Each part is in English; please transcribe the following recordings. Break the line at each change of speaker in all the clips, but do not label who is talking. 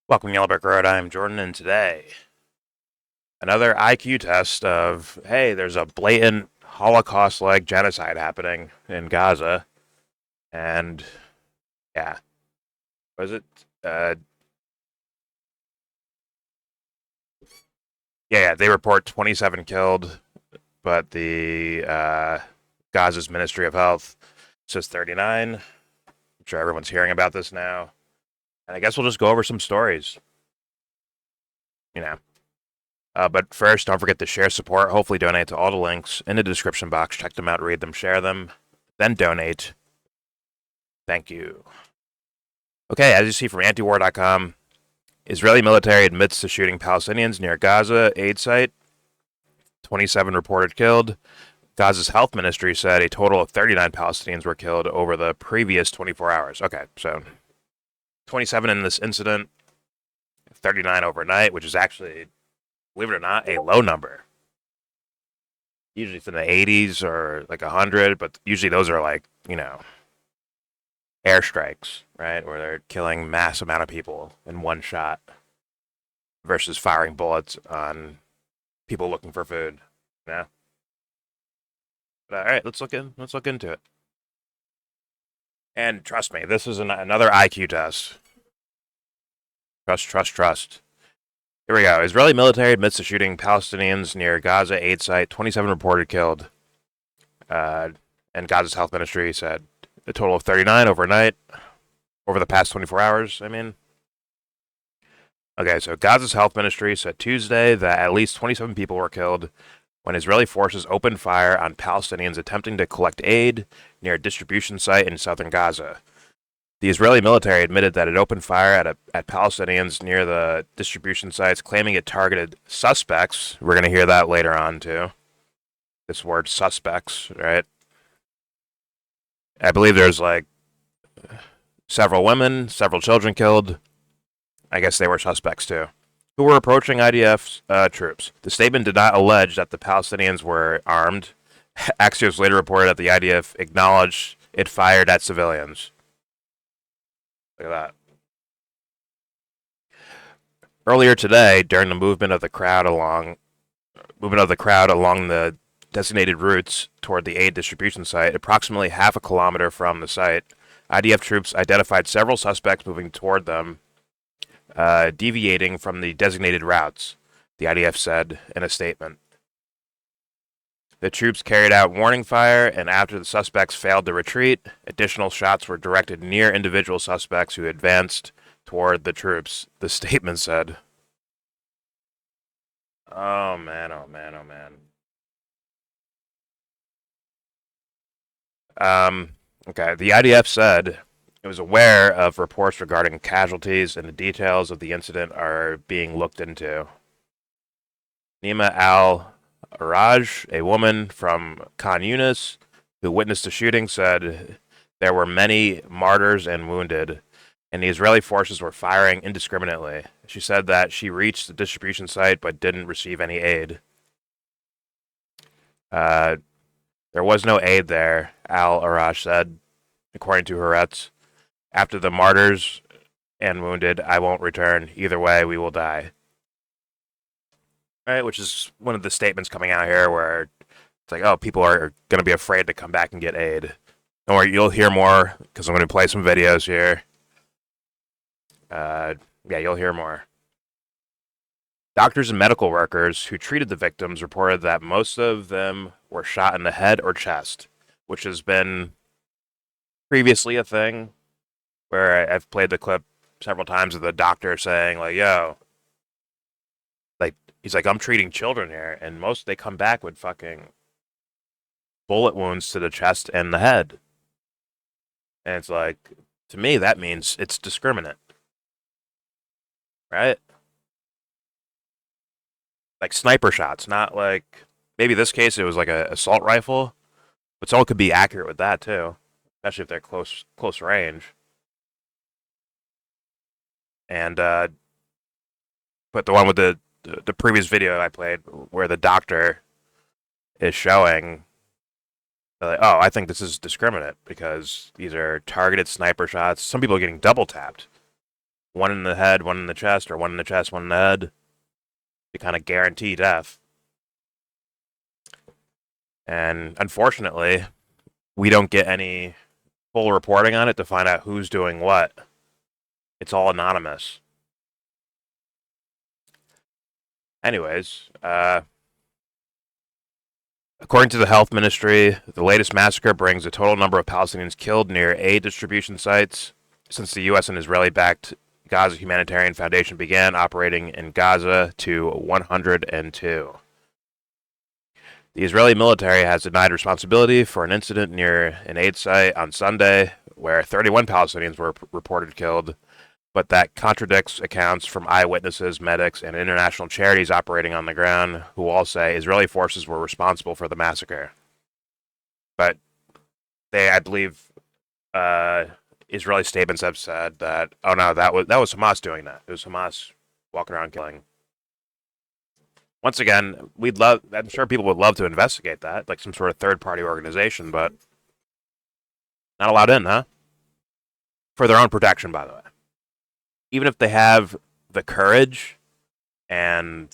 Welcome, YellBro. I'm Jordan, and today, another IQ test of, hey, there's a blatant Holocaust-like genocide happening in Gaza, and, yeah, was it? Yeah, they report 27 killed, but the Gaza's Ministry of Health says 39. I'm sure everyone's hearing about this now. And I guess we'll just go over some stories. But first, don't forget to share, support, hopefully donate to all the links in the description box. Check them out, read them, share them, then donate. Thank you. Okay, as you see from antiwar.com, Israeli military admits to shooting Palestinians near Gaza aid site. 27 reported killed. Gaza's health ministry said a total of 39 Palestinians were killed over the previous 24 hours. Okay, so 27 in this incident, 39 overnight, which is actually, believe it or not, a low number. Usually it's in the 80s or like 100, but usually those are like, airstrikes, right? Where they're killing mass amount of people in one shot versus firing bullets on people looking for food. But, all right, let's look into it. And trust me, this is another IQ test. Trust. Here we go. Israeli military admits to shooting Palestinians near Gaza aid site. 27 reported killed. And Gaza's health ministry said a total of 39 overnight, over the past 24 hours, Okay, so Gaza's health ministry said Tuesday that at least 27 people were killed when Israeli forces opened fire on Palestinians attempting to collect aid near a distribution site in southern Gaza. The Israeli military admitted that it opened fire at Palestinians near the distribution sites, claiming it targeted suspects. We're going to hear that later on, too. This word, suspects, right? I believe there's, several women, several children killed. I guess they were suspects, too, who were approaching IDF troops. The statement did not allege that the Palestinians were armed. Axios later reported that the IDF acknowledged it fired at civilians. Look at that. Earlier today, during the movement of the crowd along the designated routes toward the aid distribution site, approximately half a kilometer from the site, IDF troops identified several suspects moving toward them, deviating from the designated routes, the IDF said in a statement. The troops carried out warning fire, and after the suspects failed to retreat, additional shots were directed near individual suspects who advanced toward the troops, the statement said. Oh man. Okay, the IDF said it was aware of reports regarding casualties, and the details of the incident are being looked into. Nima Al-Araj, a woman from Khan Yunis who witnessed the shooting, said there were many martyrs and wounded, and the Israeli forces were firing indiscriminately. She said that she reached the distribution site but didn't receive any aid. There was no aid there, Al-Araj said, according to Haaretz. After the martyrs and wounded, I won't return. Either way, we will die. right? Which is one of the statements coming out here where it's like, oh, people are going to be afraid to come back and get aid. Don't worry, you'll hear more because I'm going to play some videos here. Yeah, you'll hear more. Doctors and medical workers who treated the victims reported that most of them were shot in the head or chest, which has been previously a thing where I've played the clip several times of the doctor saying, like, yo, like, he's like, I'm treating children here, and most they come back with fucking bullet wounds to the chest and the head. And it's like, to me, that means it's discriminate, right? Like sniper shots, not like maybe this case it was like a assault rifle, but someone could be accurate with that too, especially if they're close range. And but the one with the previous video I played where the doctor is showing, like, oh, I think this is discriminate because these are targeted sniper shots. Some people are getting double tapped, one in the head, one in the chest, or one in the chest, one in the head, to kind of guarantee death. And unfortunately, we don't get any full reporting on it to find out who's doing what. It's all anonymous. Anyways, according to the health ministry, the latest massacre brings the total number of Palestinians killed near aid distribution sites since the U.S. and Israeli-backed Gaza Humanitarian Foundation began operating in Gaza to 102. The Israeli military has denied responsibility for an incident near an aid site on Sunday where 31 Palestinians were reported killed, but that contradicts accounts from eyewitnesses, medics, and international charities operating on the ground who all say Israeli forces were responsible for the massacre. But I believe, Israeli statements have said that, oh no, that was Hamas doing that. It was Hamas walking around killing. Once again, I'm sure people would love to investigate that, like some sort of third-party organization, but not allowed in, huh? For their own protection, by the way. Even if they have the courage and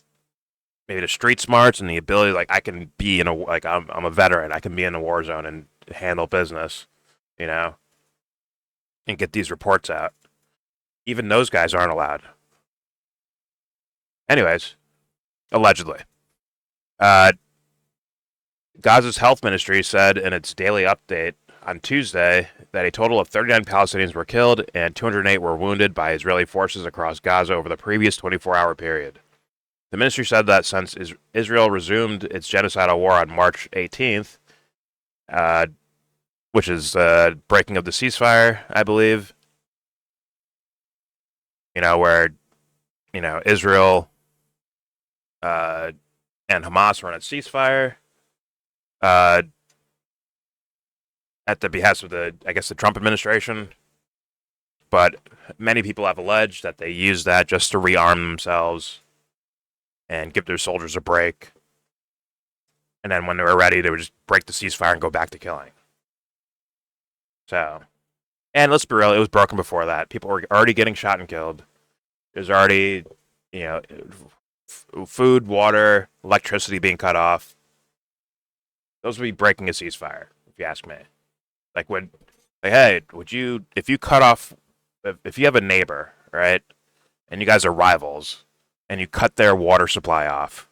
maybe the street smarts and the ability, like I can be in a, like I'm a veteran, I can be in a war zone and handle business, you know, and get these reports out. Even those guys aren't allowed. Anyways, allegedly. Gaza's health ministry said in its daily update on Tuesday that a total of 39 Palestinians were killed and 208 were wounded by Israeli forces across Gaza over the previous 24-hour period. The ministry said that since Israel resumed its genocidal war on March 18th, which is breaking of the ceasefire, I believe, where, Israel and Hamas were on a ceasefire, at the behest of the Trump administration. But many people have alleged that they used that just to rearm themselves and give their soldiers a break. And then when they were ready, they would just break the ceasefire and go back to killing. So, and let's be real, it was broken before that. People were already getting shot and killed. There's already, food, water, electricity being cut off. Those would be breaking a ceasefire, if you ask me. Like, hey, if you cut off, if you have a neighbor, right, and you guys are rivals, and you cut their water supply off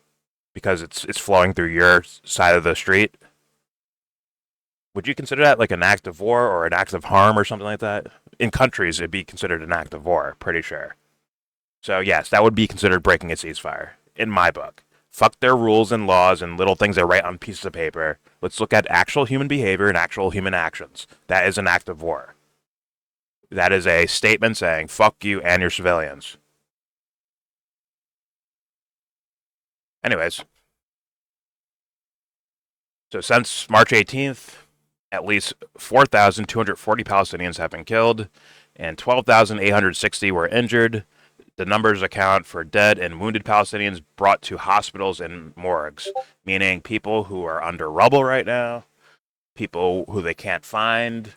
because it's flowing through your side of the street, would you consider that like an act of war or an act of harm or something like that? In countries, it'd be considered an act of war, pretty sure. So yes, that would be considered breaking a ceasefire, in my book. Fuck their rules and laws and little things they write on pieces of paper. Let's look at actual human behavior and actual human actions. That is an act of war. That is a statement saying, fuck you and your civilians. Anyways. So since March 18th, at least 4,240 Palestinians have been killed and 12,860 were injured. The numbers account for dead and wounded Palestinians brought to hospitals and morgues, meaning people who are under rubble right now, people who they can't find,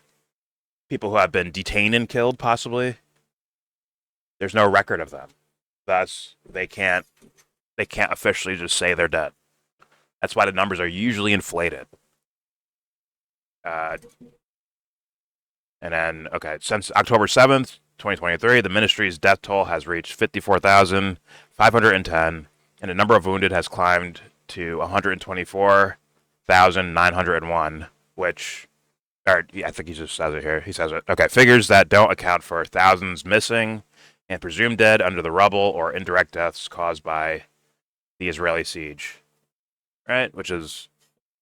people who have been detained and killed, possibly. There's no record of them. Thus, they can't they can't officially just say they're dead. That's why the numbers are usually inflated. And then, okay, since October 7th, 2023, the ministry's death toll has reached 54,510, and the number of wounded has climbed to 124,901, which, or yeah, I think he just says it here. He says it. Okay, figures that don't account for thousands missing and presumed dead under the rubble or indirect deaths caused by the Israeli siege. Right? Which is,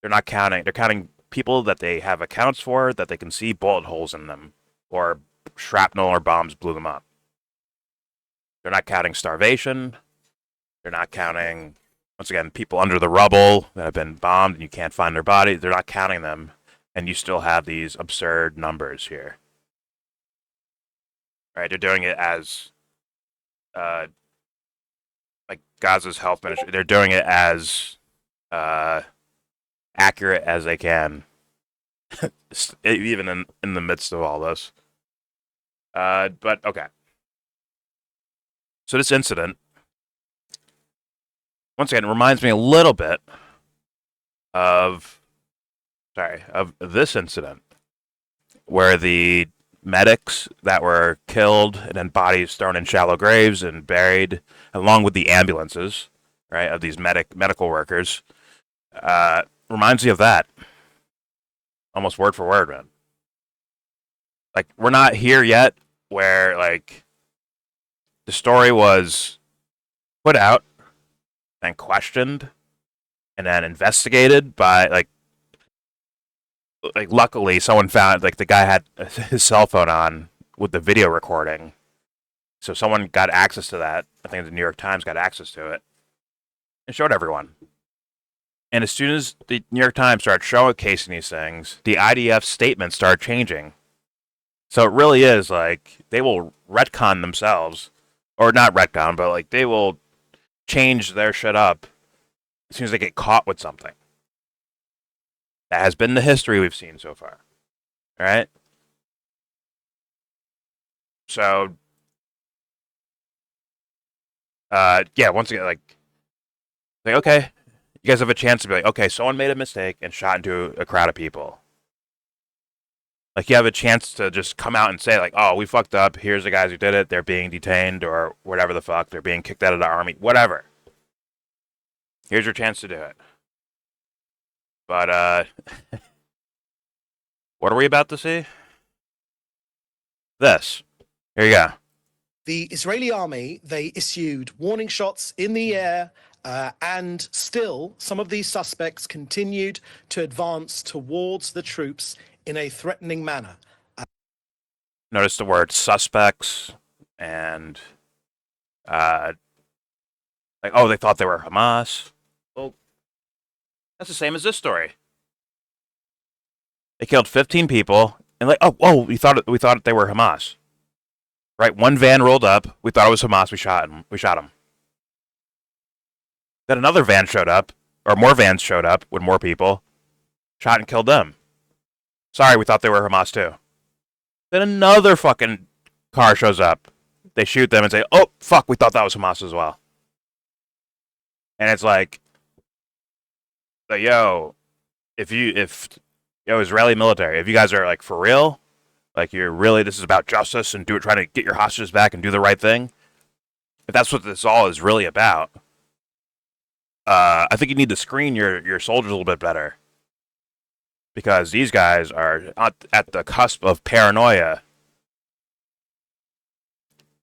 they're counting people that they have accounts for that they can see bullet holes in them, or shrapnel or bombs blew them up. They're not counting starvation. They're not counting, once again, people under the rubble that have been bombed and you can't find their body. They're not counting them, and you still have these absurd numbers here. Right? They're doing it as, like Gaza's health ministry. They're doing it as accurate as they can, even in the midst of all this. But okay. So this incident, once again, reminds me a little bit of this incident where the medics that were killed and then bodies thrown in shallow graves and buried, along with the ambulances, right, of these medical workers, reminds me of that. Almost word for word, man. Like, we're not here yet where, like, the story was put out and questioned and then investigated by, like luckily someone found, like, the guy had his cell phone on with the video recording. So someone got access to that. I think the New York Times got access to it and showed everyone. And as soon as the New York Times started showcasing these things, the IDF statements started changing. So it really is like they will retcon themselves, or not retcon, but like they will change their shit up as soon as they get caught with something. That has been the history we've seen so far. All right? So, yeah, once again, like, okay, you guys have a chance to be like, okay, someone made a mistake and shot into a crowd of people. Like, you have a chance to just come out and say, like, oh, we fucked up. Here's the guys who did it. They're being detained or whatever the fuck. They're being kicked out of the army. Whatever. Here's your chance to do it. But, what are we about to see? This. Here you go.
The Israeli army, they issued warning shots in the air, and still some of these suspects continued to advance towards the troops in a threatening manner.
Notice the word suspects and, like, oh, they thought they were Hamas. Well, that's the same as this story. They killed 15 people, and like, oh, we thought they were Hamas. Right, one van rolled up. We thought it was Hamas. We shot him. Then another van showed up, or more vans showed up with more people, shot and killed them. Sorry, we thought they were Hamas too. Then another fucking car shows up. They shoot them and say, oh, fuck, we thought that was Hamas as well. And it's like, yo, Israeli military, if you guys are, like, for real, like, you're really, this is about justice and trying to get your hostages back and do the right thing, if that's what this all is really about, I think you need to screen your soldiers a little bit better. Because these guys are at the cusp of paranoia.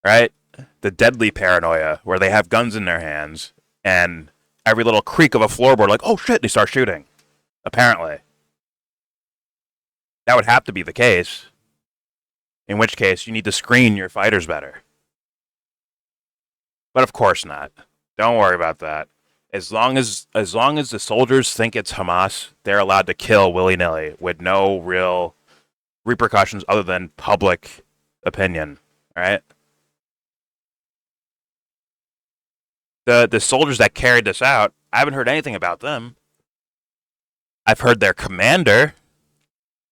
Right? The deadly paranoia, where they have guns in their hands, and every little creak of a floorboard, like, oh shit, they start shooting. Apparently. That would have to be the case. In which case, you need to screen your fighters better. But of course not. Don't worry about that. As long as the soldiers think it's Hamas, they're allowed to kill willy-nilly with no real repercussions other than public opinion. All right? The soldiers that carried this out, I haven't heard anything about them. I've heard their commander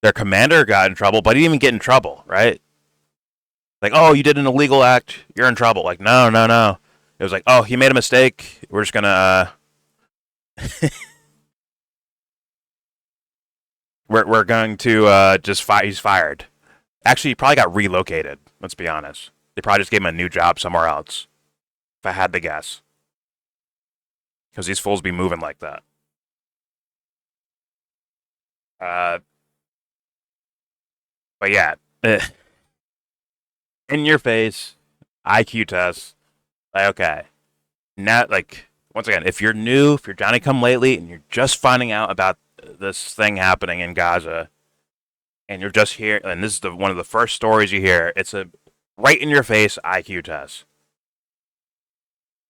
got in trouble, but he didn't even get in trouble, right? Like, oh, you did an illegal act, you're in trouble. Like, no. It was like, oh, he made a mistake. We're just gonna we're going to just fire. He's fired. Actually, he probably got relocated. Let's be honest. They probably just gave him a new job somewhere else. If I had to guess, because these fools be moving like that. Uh, but yeah, in your face, IQ test. Like, okay, now, like, once again, if you're new, if you're Johnny Come Lately, and you're just finding out about this thing happening in Gaza, and you're just here, and this is one of the first stories you hear, it's a right in your face IQ test.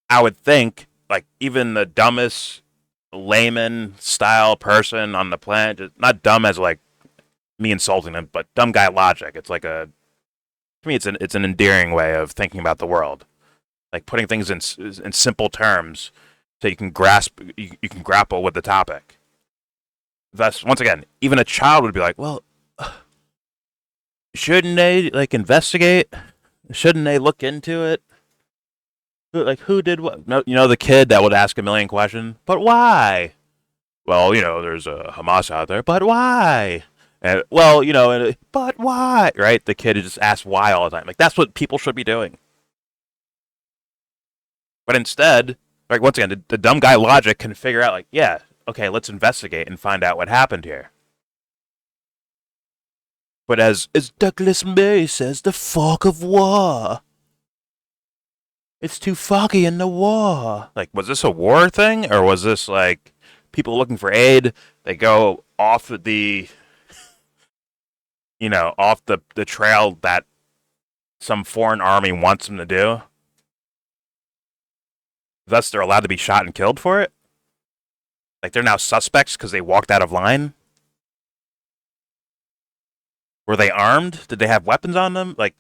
I would think, like, even the dumbest layman style person on the planet, just not dumb as like me insulting them, but dumb guy logic. It's like to me, it's an endearing way of thinking about the world, like putting things in simple terms so you can you can grapple with the topic. Thus, once again, even a child would be like, well, shouldn't they like investigate? Shouldn't they look into it? Like, who did what? No, the kid that would ask a million questions. But why? Well, there's a Hamas out there. But why? And, well, but why? Right? The kid just asks why all the time. Like, that's what people should be doing. But instead, like, once again, the dumb guy logic can figure out, like, yeah, okay, let's investigate and find out what happened here. But as Douglas Murray says, the fog of war. It's too foggy in the war. Like, was this a war thing? Or was this, like, people looking for aid? They go off the, off the trail that some foreign army wants them to do. Thus, they're allowed to be shot and killed for it? Like, they're now suspects because they walked out of line? Were they armed? Did they have weapons on them? Like,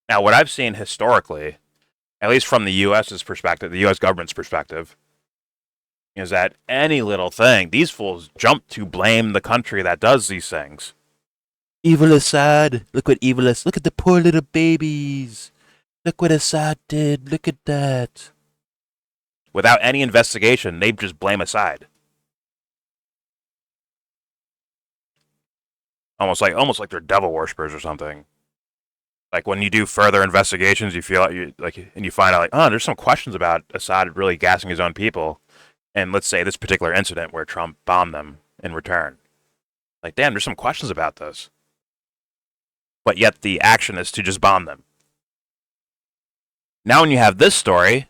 now, what I've seen historically, at least from the U.S.'s perspective, the U.S. government's perspective, is that any little thing, these fools jump to blame the country that does these things. Evil Assad. Look what evil is. Look at the poor little babies. Look what Assad did. Look at that. Without any investigation, they just blame Assad. Almost like they're devil worshippers or something. Like, when you do further investigations, you feel and you find out, like, oh, there's some questions about Assad really gassing his own people. And let's say this particular incident where Trump bombed them in return. Like, damn, there's some questions about this. But yet the action is to just bomb them. Now when you have this story,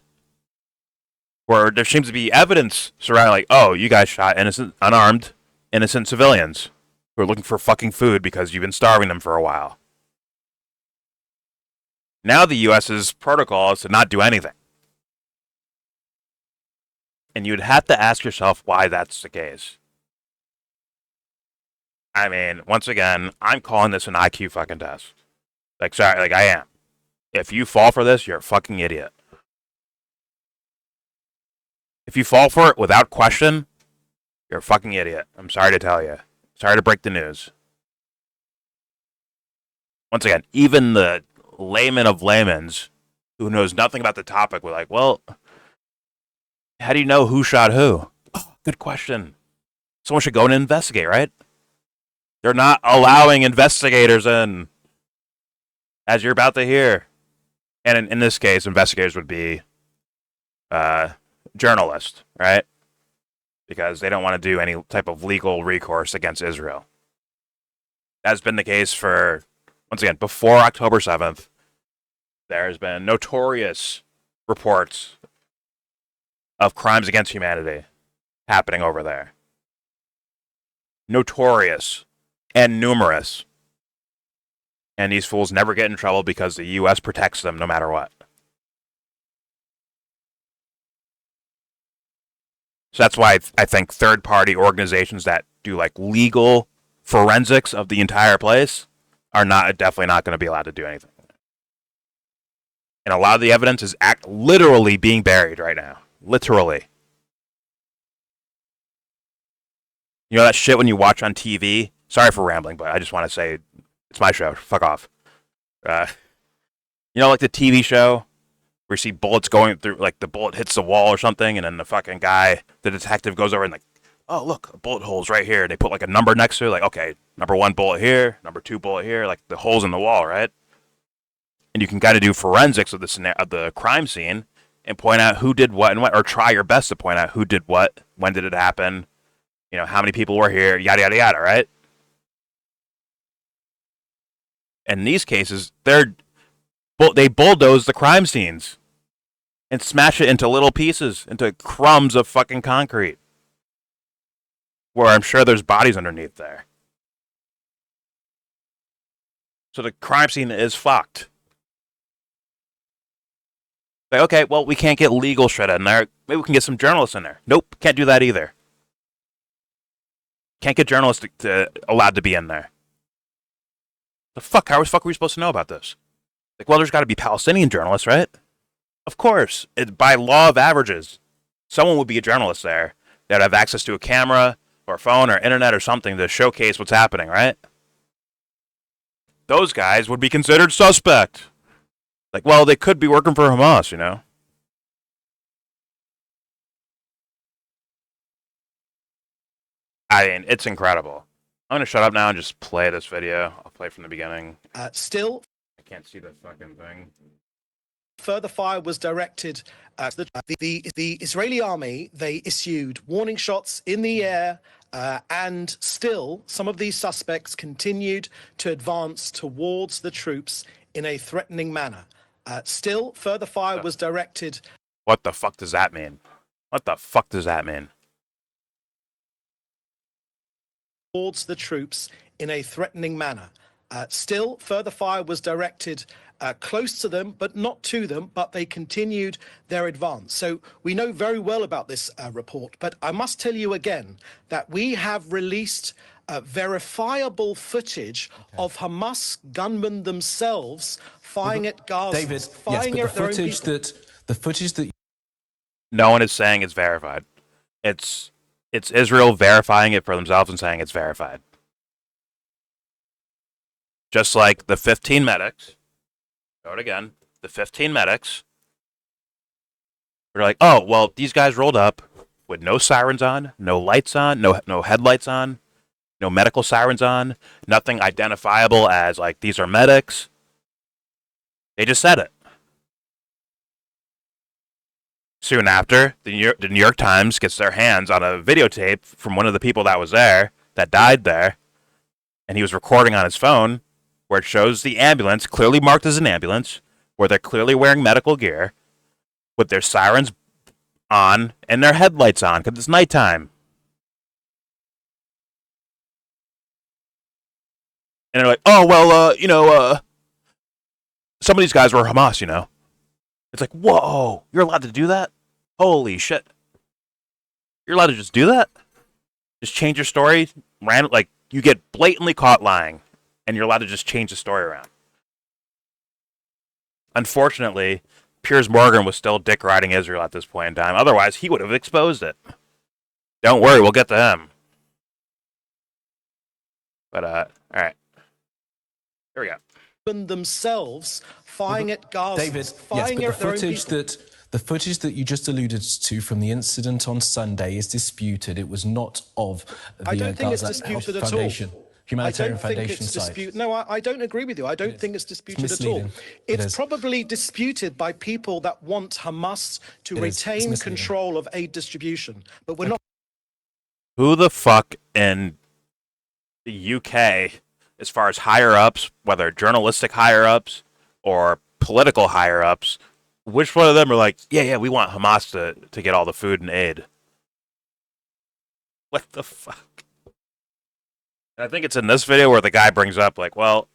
where there seems to be evidence surrounding, like, oh, you guys shot unarmed, innocent civilians who are looking for fucking food because you've been starving them for a while. Now the U.S.'s protocol is to not do anything. And you'd have to ask yourself why that's the case. I mean, once again, I'm calling this an IQ fucking test. Like, sorry, like, I am. If you fall for this, you're a fucking idiot. If you fall for it without question, you're a fucking idiot. I'm sorry to tell you. Sorry to break the news. Once again, even the layman of laymans who knows nothing about the topic were like, well, how do you know who shot who? Oh, good question. Someone should go and investigate, right? They're not allowing investigators in, as you're about to hear. And in this case, investigators would be journalists, right? Because they don't want to do any type of legal recourse against Israel. That's been the case for, once again, before October 7th. There's been notorious reports of crimes against humanity happening over there. Notorious and numerous. And these fools never get in trouble because the U.S. protects them no matter what. So that's why I think third-party organizations that do like legal forensics of the entire place are definitely not going to be allowed to do anything. And a lot of the evidence is literally being buried right now. Literally. You know that shit when you watch on TV? Sorry for rambling, but I just want to say it's my show. Fuck off. You know, like the TV show where you see bullets going through, like the bullet hits the wall or something, and then the fucking guy, the detective, goes over and like, oh look, a bullet hole's right here. They put like a number next to it, like okay, number 1 bullet here, number 2 bullet here, like the holes in the wall, right? And you can kind of do forensics of the crime scene and point out who did what and what, or try your best to point out who did what, when did it happen, you know, how many people were here, yada yada yada, right? In these cases, they bulldoze the crime scenes and smash it into little pieces, into crumbs of fucking concrete, where I'm sure there's bodies underneath there. So the crime scene is fucked. Like, okay, well, we can't get legal shit in there. Maybe we can get some journalists in there. Nope, can't do that either. Can't get journalists allowed to be in there. The fuck? How the fuck are we supposed to know about this? Like, well, there's got to be Palestinian journalists, right? Of course. By law of averages, someone would be a journalist there. They'd have access to a camera or a phone or internet or something to showcase what's happening, right? Those guys would be considered suspect. Like, well, they could be working for Hamas, you know? I mean, it's incredible. I'm going to shut up now and just play this video. I'll play from the beginning.
Still,
I can't see the fucking thing.
further fire was directed at the Israeli army. They issued warning shots in the air, and still some of these suspects continued to advance towards the troops in a threatening manner. Still, further fire was directed.
What the fuck does that mean? What the fuck does that mean?
Towards the troops in a threatening manner. Still, further fire was directed close to them, but not to them, but they continued their advance. So we know very well about this report, but I must tell you again that we have released verifiable footage of Hamas gunmen themselves firing at Gaza.
David, firing yes, but the footage that
no one is saying it's verified. It's Israel verifying it for themselves and saying it's verified. Just like the 15 medics, show it again, the 15 medics, they're like, oh, well, these guys rolled up with no sirens on, no lights on, no headlights on, no medical sirens on, nothing identifiable as, like, these are medics. They just said it. Soon after, the New York Times gets their hands on a videotape from one of the people that was there, that died there, and he was recording on his phone, where it shows the ambulance, clearly marked as an ambulance, where they're clearly wearing medical gear, with their sirens on and their headlights on, because it's nighttime. And they're like, oh, well, some of these guys were Hamas, you know. It's like, whoa, you're allowed to do that? Holy shit. You're allowed to just do that? Just change your story? Like, you get blatantly caught lying, and you're allowed to just change the story around. Unfortunately, Piers Morgan was still dick riding Israel at this point in time. Otherwise, he would have exposed it. Don't worry, we'll get to him. But, all right. Here we go.
Themselves firing at Gaza.
David, yes, but the footage that you just alluded to from the incident on Sunday is disputed. It was not of the
I don't think
Gaza
it's disputed
Health
at
Foundation.
all.
Humanitarian Foundation site.
No, I don't agree with you. I don't think it's disputed at all. It's probably disputed by people that want Hamas to retain control of aid distribution. But we're not.
Who the fuck in the UK, as far as higher-ups, whether journalistic higher-ups or political higher-ups, which one of them are like, yeah, we want Hamas to get all the food and aid? What the fuck? And I think it's in this video where the guy brings up, like, well,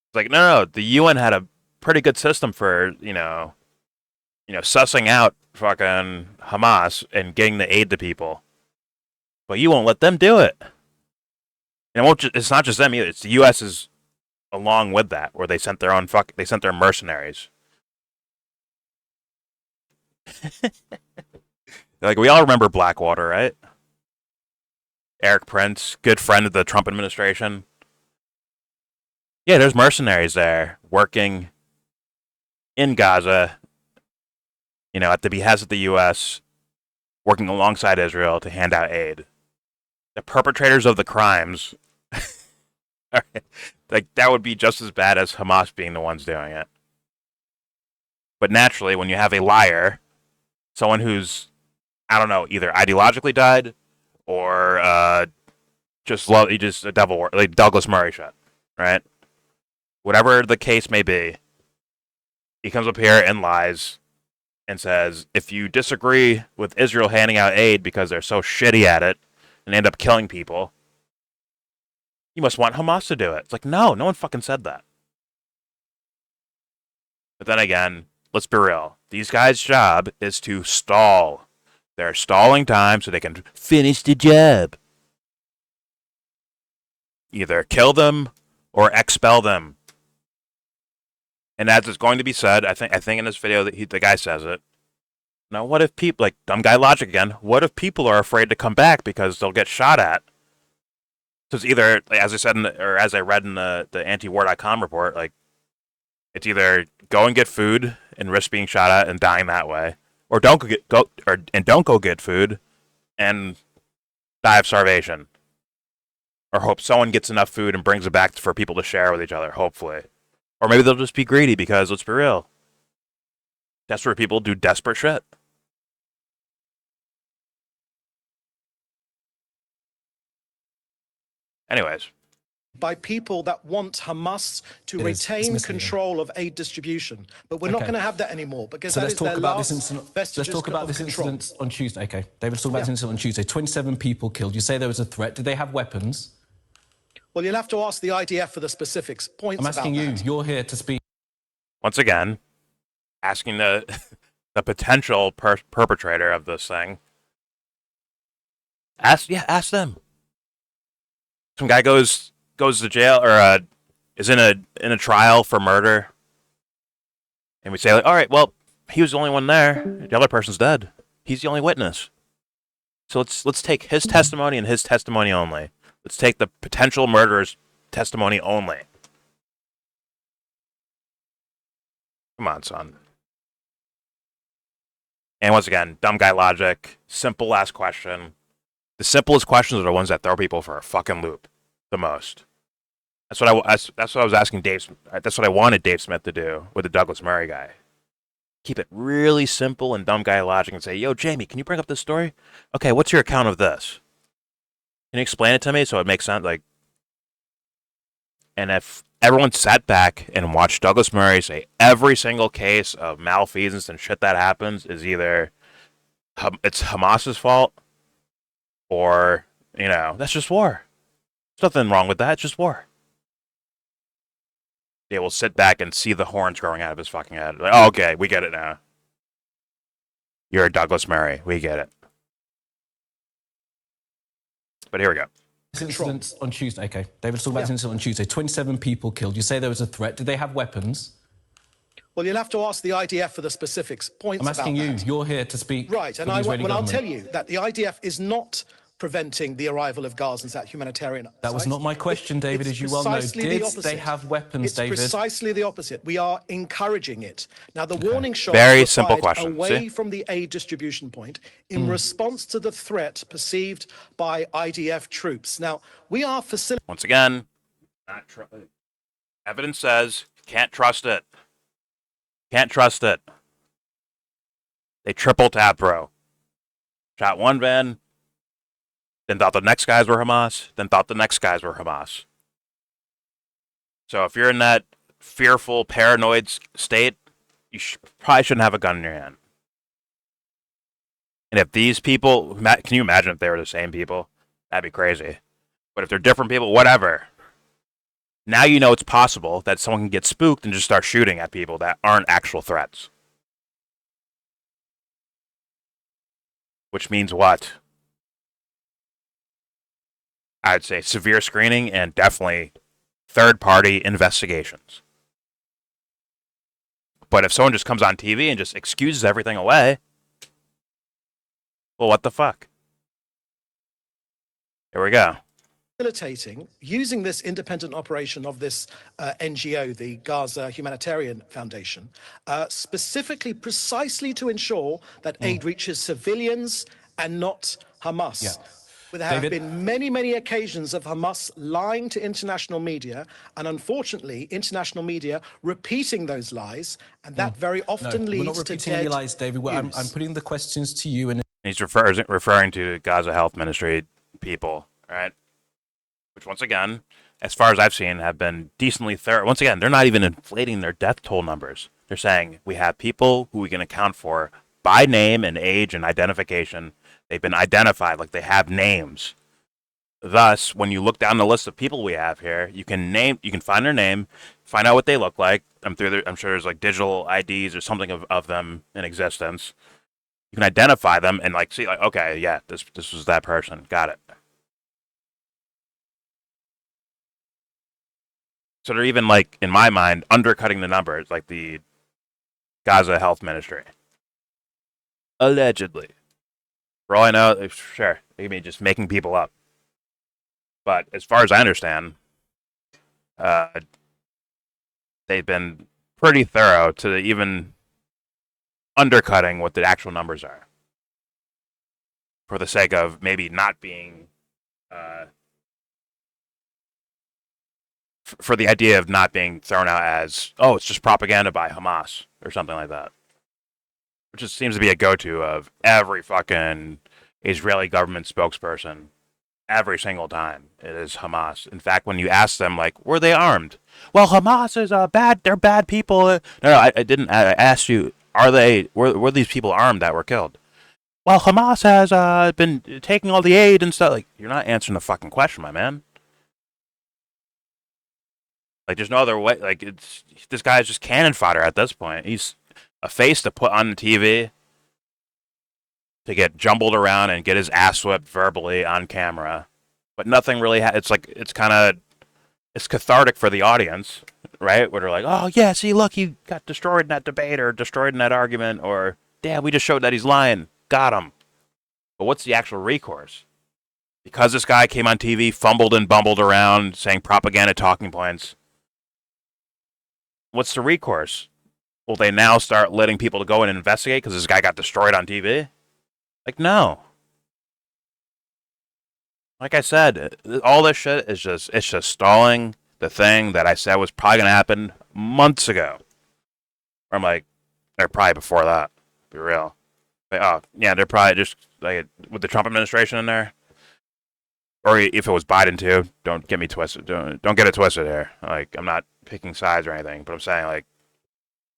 it's like, no, the UN had a pretty good system for, you know, sussing out fucking Hamas and getting the aid to people. But you won't let them do it. And it's not just them either. It's the U.S. is along with that, where they sent their mercenaries. Like, we all remember Blackwater, right? Eric Prince, good friend of the Trump administration. Yeah, there's mercenaries there working in Gaza, at the behest of the U.S., working alongside Israel to hand out aid. The perpetrators of the crimes, like that would be just as bad as Hamas being the ones doing it. But naturally, when you have a liar, someone who's, I don't know, either ideologically died or just a devil, like Douglas Murray shit, right? Whatever the case may be, he comes up here and lies and says, if you disagree with Israel handing out aid because they're so shitty at it and end up killing people, you must want Hamas to do it. It's like, no one fucking said that. But then again, let's be real. These guys' job is to stall. They're stalling time so they can finish the job. Either kill them or expel them. And as it's going to be said, I think in this video that the guy says it. Now, what if people, like dumb guy logic again, what if people are afraid to come back because they'll get shot at? Because either, as I said, as I read in the antiwar.com report, like, it's either go and get food and risk being shot at and dying that way, or don't go get food and die of starvation, or hope someone gets enough food and brings it back for people to share with each other. Hopefully, or maybe they'll just be greedy because let's be real, that's where people do desperate shit. Anyways.
By people that want Hamas to retain control of aid distribution. But we're not going to have that anymore because
so
that
let's
is
talk
their
about
last
this incident.
vestiges
Let's talk about
of
this
control.
incident on Tuesday. Okay, David, let's talk about this incident on Tuesday. 27 people killed. You say there was a threat. Did they have weapons?
Well, you'll have to ask the IDF for the specifics.
I'm asking you. You're here to speak.
Once again, asking the potential perpetrator of this thing. Ask them. Some guy goes to jail or is in a trial for murder, and we say, like, all right, well, he was the only one there. The other person's dead. He's the only witness. So let's take his testimony and his testimony only. Let's take the potential murderer's testimony only. Come on, son. And once again, dumb guy logic. Simple last question. The simplest questions are the ones that throw people for a fucking loop the most. That's what I was asking Dave. That's what I wanted Dave Smith to do with the Douglas Murray guy. Keep it really simple and dumb guy logic and say, yo, Jamie, can you bring up this story? Okay, what's your account of this? Can you explain it to me so it makes sense? Like, and if everyone sat back and watched Douglas Murray say every single case of malfeasance and shit that happens is either it's Hamas's fault or, that's just war. There's nothing wrong with that. It's just war. They will sit back and see the horns growing out of his fucking head. Like, oh, okay, we get it now. You're a Douglas Murray. We get it. But here we go.
This incident on Tuesday. Okay, David, let's talk about this incident on Tuesday. 27 people killed. You say there was a threat. Did they have weapons?
Well, you'll have to ask the IDF for the specifics.
I'm asking you. You're here to speak.
Right, and I'll tell you that the IDF is not preventing the arrival of Gazans at humanitarian.
That was not my question, David, as you well know. Did they have weapons, David?
It's precisely the opposite. We are encouraging it. Now, the warning shots
Very
were
simple
fired
question.
away
See?
from the aid distribution point in response to the threat perceived by IDF troops. Now, we are facilitating.
Once again, evidence says can't trust it. Can't trust it. They triple tap, bro. Shot one van, then thought the next guys were Hamas, then thought the next guys were Hamas. So if you're in that fearful, paranoid state, you probably shouldn't have a gun in your hand. And if these people, can you imagine if they were the same people? That'd be crazy. But if they're different people, whatever. Now you know it's possible that someone can get spooked and just start shooting at people that aren't actual threats. Which means what? I'd say severe screening and definitely third-party investigations. But if someone just comes on TV and just excuses everything away, well, what the fuck? Here we go.
facilitating, using this independent operation of this NGO, the Gaza Humanitarian Foundation, specifically, precisely to ensure that aid reaches civilians and not Hamas.
Yeah.
There have been many, many occasions of Hamas lying to international media, and unfortunately, international media repeating those lies, and that very often
we're
leads
not
to
repeating
dead
any lies, David. I'm putting the questions to you, and
He's referring to Gaza Health Ministry people, right? Which, once again, as far as I've seen, have been decently thorough. Once again, they're not even inflating their death toll numbers. They're saying we have people who we can account for by name and age and identification. They've been identified, like they have names. Thus, when you look down the list of people we have here, you can find their name, find out what they look like. I'm sure there's like digital IDs or something of them in existence. You can identify them and like see, like, okay, yeah, this was that person. Got it. So they're even, like, in my mind, undercutting the numbers, like the Gaza Health Ministry. Allegedly. For all I know, sure, they could be just making people up. But as far as I understand, they've been pretty thorough to even undercutting what the actual numbers are. For the sake of maybe not being... for the idea of not being thrown out as, oh, it's just propaganda by Hamas or something like that. Which just seems to be a go-to of every fucking Israeli government spokesperson every single time. It is Hamas. In fact, when you ask them, like, were they armed? Well, Hamas is they're bad people. No, I didn't. I asked you, were these people armed that were killed? Well, Hamas has been taking all the aid and stuff. Like, you're not answering the fucking question, my man. Like, there's no other way. Like, this guy's just cannon fodder at this point. He's a face to put on the TV to get jumbled around and get his ass whipped verbally on camera. But nothing really, it's cathartic for the audience, right? Where they're like, oh, yeah, see, look, he got destroyed in that debate or destroyed in that argument, or, damn, we just showed that he's lying. Got him. But what's the actual recourse? Because this guy came on TV, fumbled and bumbled around, saying propaganda talking points. What's the recourse? Will they now start letting people to go and investigate because this guy got destroyed on TV? Like, no. Like I said, all this shit is just stalling the thing that I said was probably going to happen months ago. Or I'm like, or probably before that, to be real. Like, oh, yeah, they're probably just, like, with the Trump administration in there. Or if it was Biden too, don't get me twisted. Don't get it twisted here. Like, I'm not picking sides or anything, but I'm saying, like,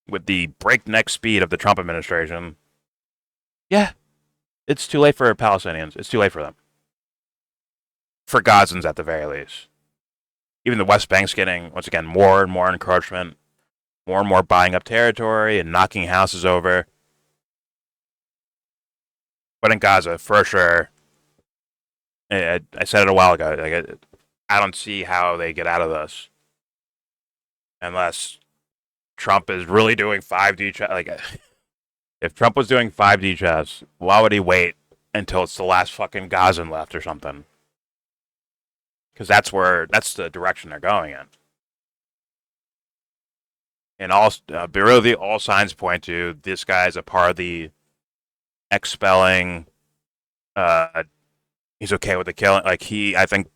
with the breakneck speed of the Trump administration, yeah, it's too late for Palestinians. It's too late for them. For Gazans, at the very least. Even the West Bank's getting, once again, more and more encroachment, more and more buying up territory and knocking houses over. But in Gaza, for sure, I said it a while ago, like, I don't see how they get out of this unless Trump is really doing 5D chess. Like, if Trump was doing 5D chess, why would he wait until it's the last fucking Gazan left or something? Because that's the direction they're going in. And really, all signs point to this guy's a part of the expelling. He's okay with the killing. Like, I think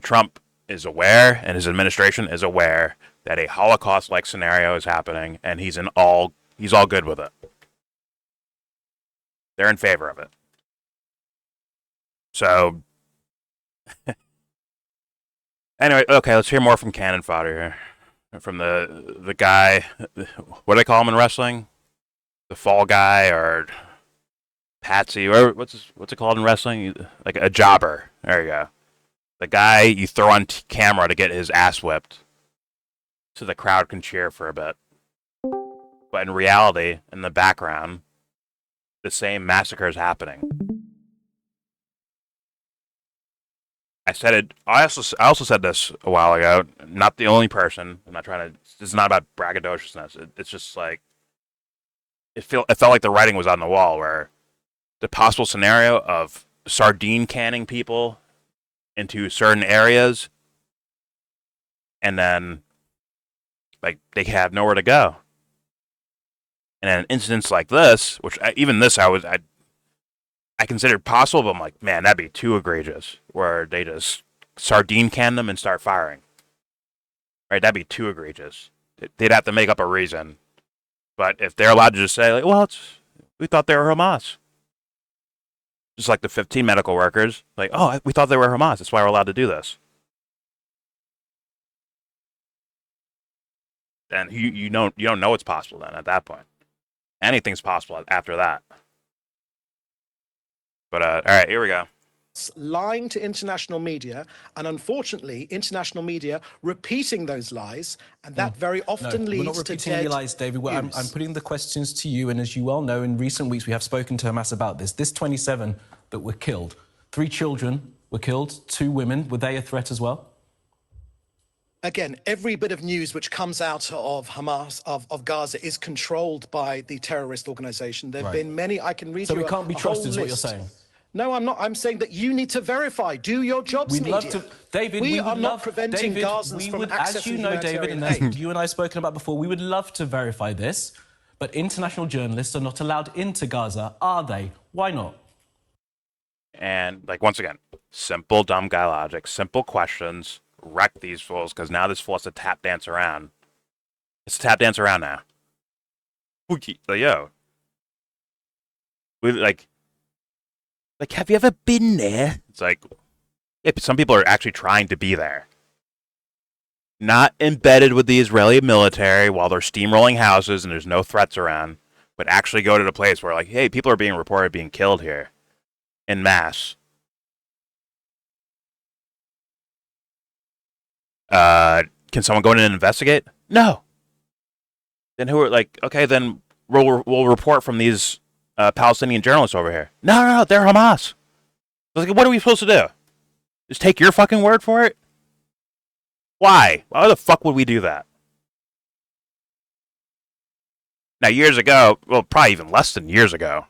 Trump is aware, and his administration is aware that a Holocaust-like scenario is happening, and he's all good with it. They're in favor of it. So, anyway, okay, let's hear more from Cannon Fodder here. From the guy, what do they call him in wrestling? The fall guy, or Patsy, or what's it called in wrestling? Like a jobber. There you go. The guy you throw on camera to get his ass whipped so the crowd can cheer for a bit. But in reality, in the background, the same massacre is happening. I said it. I also said this a while ago. Not the only person. I'm not trying to. It's not about braggadociousness. It's just like it felt like the writing was on the wall, where the possible scenario of sardine canning people into certain areas, and then like they have nowhere to go. And in incidents like this, which I considered possible, but I'm like, man, that'd be too egregious. Where they just sardine can them and start firing. Right? That'd be too egregious. They'd have to make up a reason. But if they're allowed to just say, like, well, we thought they were Hamas. Just like the 15 medical workers, like, oh, we thought they were Hamas. That's why we're allowed to do this. And you don't know it's possible then at that point. Anything's possible after that. But all right, here we go.
Lying to international media, and unfortunately, international media repeating those lies, and that very often leads to
we're not repeating any lies, David. I'm putting the questions to you, and as you well know, in recent weeks we have spoken to Hamas about this. This 27 that were killed, 3 children were killed, 2 women. Were they a threat as well?
Again, every bit of news which comes out of Hamas, of Gaza, is controlled by the terrorist organization. There have been many, I can read you
So we can't be trusted, is what you're saying?
No, I'm not. I'm saying that you need to verify. Do your jobs,
We'd
media.
love to, David.
We are not preventing Gazans from accessing
as you know, David, and as you and I have spoken about before, we would love to verify this, but international journalists are not allowed into Gaza, are they? Why not?
And like once again, simple dumb guy logic, simple questions. Wreck these fools, because now this fool has to tap dance around. It's a tap dance around now. Like, yo, we like, have you ever been there? It's like, yeah, but some people are actually trying to be there. Not embedded with the Israeli military while they're steamrolling houses and there's no threats around, but actually go to the place where, like, hey, people are being reported being killed here en masse. Can someone go in and investigate? No. Then who are like, okay, then we'll report from these Palestinian journalists over here. No, they're Hamas. Like, what are we supposed to do? Just take your fucking word for it? Why? Why the fuck would we do that? Now, years ago, well, probably even less than years ago,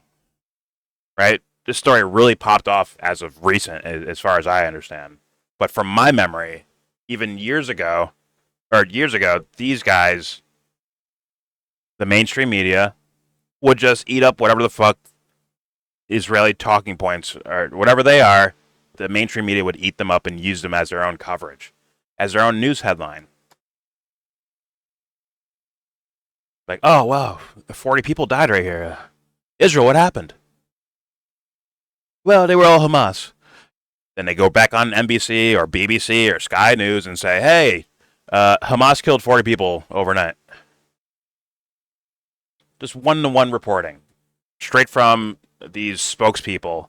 right? This story really popped off as of recent, as far as I understand. But from my memory, even years ago, these guys, the mainstream media, would just eat up whatever the fuck Israeli talking points or whatever they are. The mainstream media would eat them up and use them as their own coverage, as their own news headline. Like, oh, wow, 40 people died right here. Israel, what happened? Well, they were all Hamas. Then they go back on NBC or BBC or Sky News and say, hey, Hamas killed 40 people overnight. Just one-to-one reporting. Straight from these spokespeople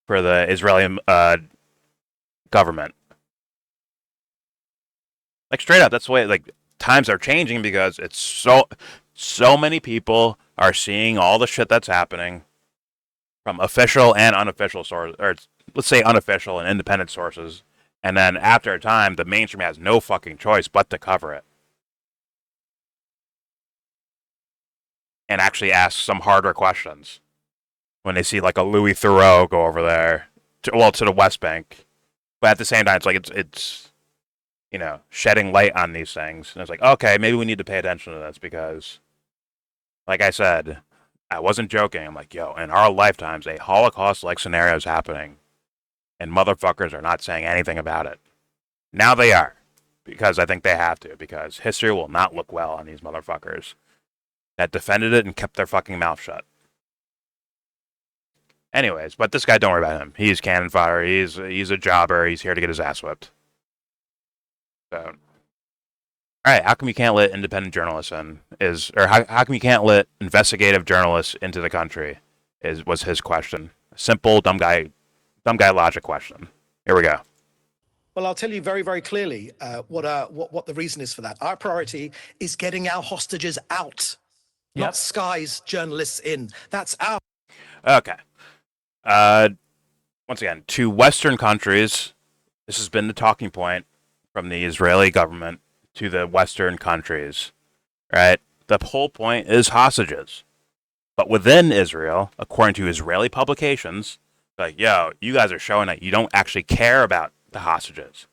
for the Israeli government. Like, straight up, that's the way, like, times are changing because it's so many people are seeing all the shit that's happening from official and unofficial sources, or let's say unofficial and independent sources, and then after a time, the mainstream has no fucking choice but to cover it. And actually ask some harder questions when they see like a Louis Theroux go over there, to the West Bank. But at the same time, it's like it's you know, shedding light on these things. And it's like, okay, maybe we need to pay attention to this because, like I said, I wasn't joking. I'm like, yo, in our lifetimes, a Holocaust-like scenario is happening, and motherfuckers are not saying anything about it. Now they are, because I think they have to, because history will not look well on these motherfuckers that defended it and kept their fucking mouth shut. Anyways, but this guy, don't worry about him. He's cannon fodder. He's a jobber. He's here to get his ass whipped. So, all right, how come you can't let independent journalists in? How come you can't let investigative journalists into the country? Was his question. Simple, dumb guy logic question. Here we go.
Well, I'll tell you very, very clearly what the reason is for that. Our priority is getting our hostages out, not Sky's journalists in. That's our.
Okay. Once again, to Western countries, this has been the talking point from the Israeli government to the Western countries, right? The whole point is hostages. But within Israel, according to Israeli publications, like, yo, you guys are showing that you don't actually care about the hostages.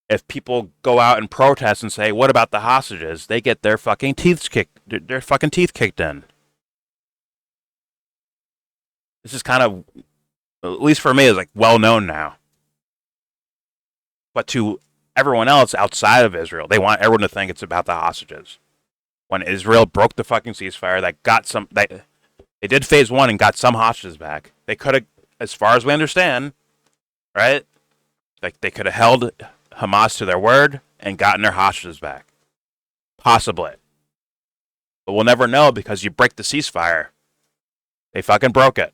If people go out and protest and say, "What about the hostages?" they get their fucking teeth kicked in. This is kind of, at least for me, is like well known now. But to everyone else outside of Israel, they want everyone to think it's about the hostages. When Israel broke the fucking ceasefire, they did phase 1 and got some hostages back. They could have, as far as we understand, right? Like they could have held Hamas to their word and gotten their hostages back. Possibly. But we'll never know because you break the ceasefire. They fucking broke it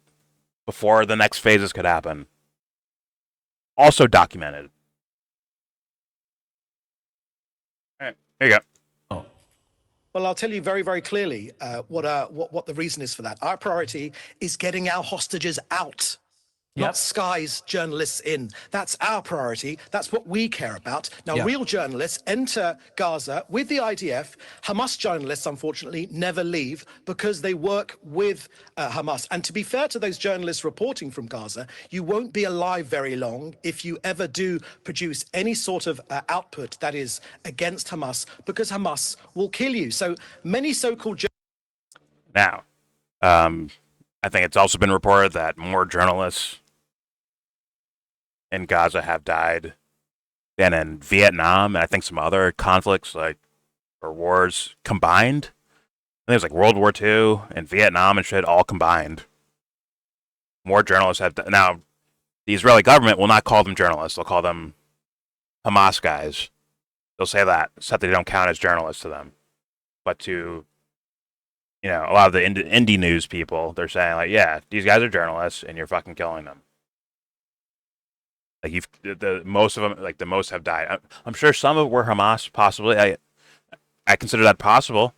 before the next phases could happen. Also documented. All right, here you go.
Well, I'll tell you very, very clearly what the reason is for that. Our priority is getting our hostages out, not Sky's journalists in. That's our priority. That's what we care about. Now, real journalists enter Gaza with the IDF. Hamas journalists, unfortunately, never leave because they work with Hamas. And to be fair to those journalists reporting from Gaza, you won't be alive very long if you ever do produce any sort of output that is against Hamas, because Hamas will kill you. So many so-called
Now, I think it's also been reported that more journalists in Gaza have died than in Vietnam, and I think some other conflicts or wars combined. I think it was like World War II and Vietnam and shit all combined. More journalists have now. The Israeli government will not call them journalists; they'll call them Hamas guys. They'll say that, except they don't count as journalists to them. But to a lot of the indie news people, they're saying like, yeah, these guys are journalists, and you're fucking killing them. Like the most of them, like the most have died. I'm sure some of them were Hamas, possibly. I consider that possible,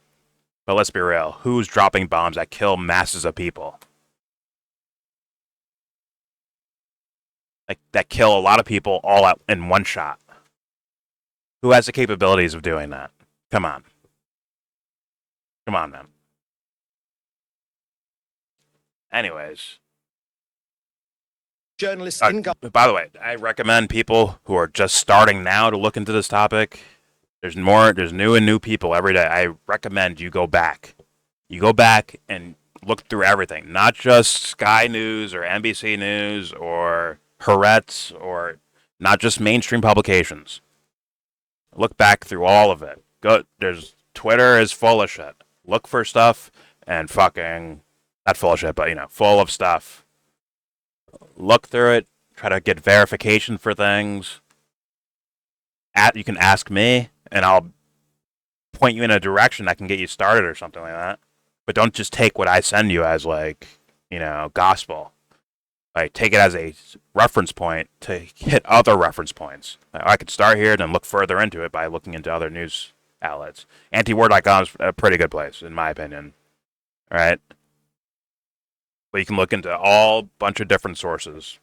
but let's be real. Who's dropping bombs that kill masses of people? Like that kill a lot of people all out in one shot. Who has the capabilities of doing that? Come on, man. Anyways.
Journalists in Gaza.
By the way, I recommend people who are just starting now to look into this topic. There's new people every day. I recommend you go back. You go back and look through everything, not just Sky News or NBC News or Haaretz or not just mainstream publications. Look back through all of it. Twitter is full of shit. Look for stuff and fucking, not full of shit, but full of stuff. Look through it, try to get verification for things. You can ask me, and I'll point you in a direction that can get you started or something like that. But don't just take what I send you as gospel. Like, take it as a reference point to hit other reference points. I could start here, then look further into it by looking into other news outlets. Antiwar.com is a pretty good place, in my opinion. All right? But you can look into all bunch of different sources.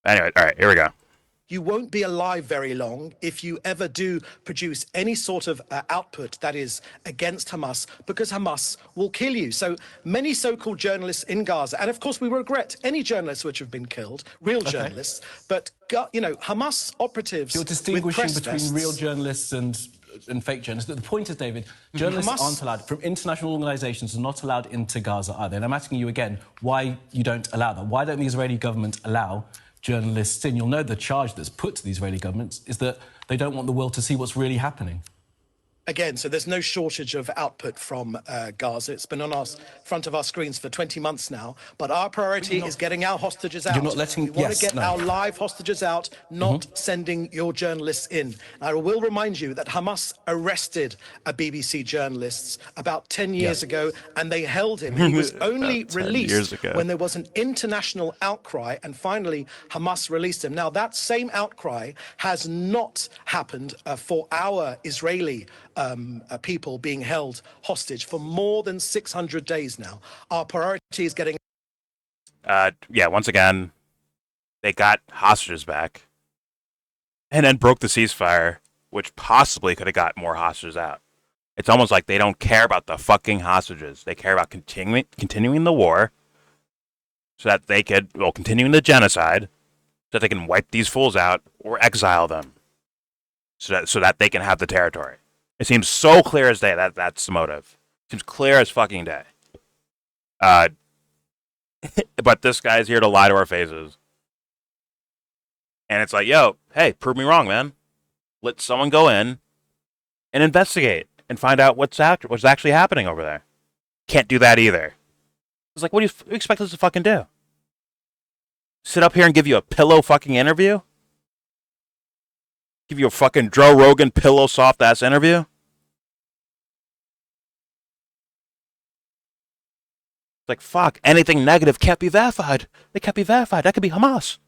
Anyway, all right, here we go.
You won't be alive very long if you ever do produce any sort of output that is against Hamas, because Hamas will kill you. So many so-called journalists in Gaza, and of course we regret any journalists which have been killed, real journalists, but Hamas operatives.
You're distinguishing between real journalists and fake journalists. The point is, David, journalists aren't allowed, from international organisations, are not allowed into Gaza either. And I'm asking you again why you don't allow that. Why don't the Israeli government allow journalists in? You'll know the charge that's put to the Israeli government is that they don't want the world to see what's really happening.
Again, so there's no shortage of output from Gaza. It's been on front of our screens for 20 months now. But our priority is getting our hostages out.
You're not letting...
We want to get our live hostages out, not sending your journalists in. I will remind you that Hamas arrested a BBC journalist about 10 years ago, and they held him. He was only released when there was an international outcry, and finally Hamas released him. Now, that same outcry has not happened for our Israeli people being held hostage for more than 600 days now. Our priority is getting...
once again, they got hostages back and then broke the ceasefire, which possibly could have got more hostages out. It's almost like they don't care about the fucking hostages. They care about continuing the war so that they could, continuing the genocide so that they can wipe these fools out or exile them, so that they can have the territory. It seems so clear as day that that's the motive. It seems clear as fucking day. But this guy's here to lie to our faces. And it's like, yo, hey, prove me wrong, man. Let someone go in and investigate and find out what's actually happening over there. Can't do that either. It's like, what do you expect us to fucking do? Sit up here and give you a pillow fucking interview? Give you a fucking Joe Rogan pillow soft ass interview? It's like, fuck, anything negative can't be verified. It can't be verified. That could be Hamas.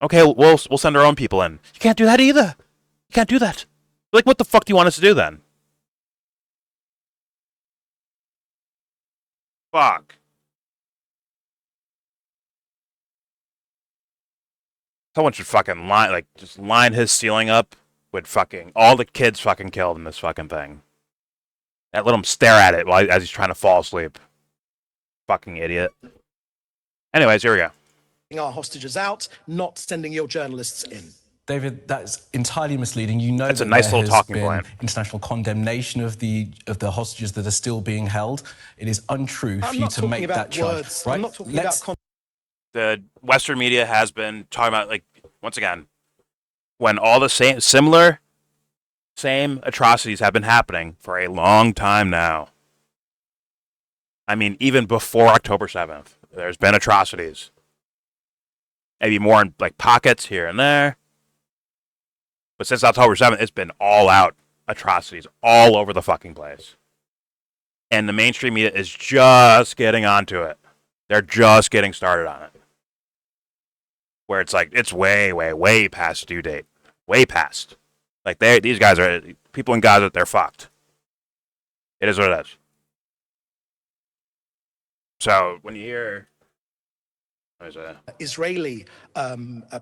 Okay, we'll send our own people in. You can't do that either. You can't do that. Like, what the fuck do you want us to do then? Fuck. Someone should fucking just line his ceiling up with fucking all the kids fucking killed in this fucking thing. And let him stare at it as he's trying to fall asleep. Fucking idiot. Anyways, here we go.
Our hostages out, not sending your journalists in.
David, that's entirely misleading. You know
that's
that
a nice
there
little
has
talking
been
point.
International condemnation of the hostages that are still being held. It is untrue for you to make that charge. Right?
I'm not talking about
the Western media has been talking about, like, once again, when all the same atrocities have been happening for a long time now. I mean, even before October 7th, there's been atrocities. Maybe more in like pockets here and there. But since October 7th, it's been all out atrocities all over the fucking place. And the mainstream media is just getting onto it. They're just getting started on it. Where it's like, it's way, way, way past due date. Way past. Like, these guys are, people in Gaza, they're fucked. It is what it is. So, when you hear
Israeli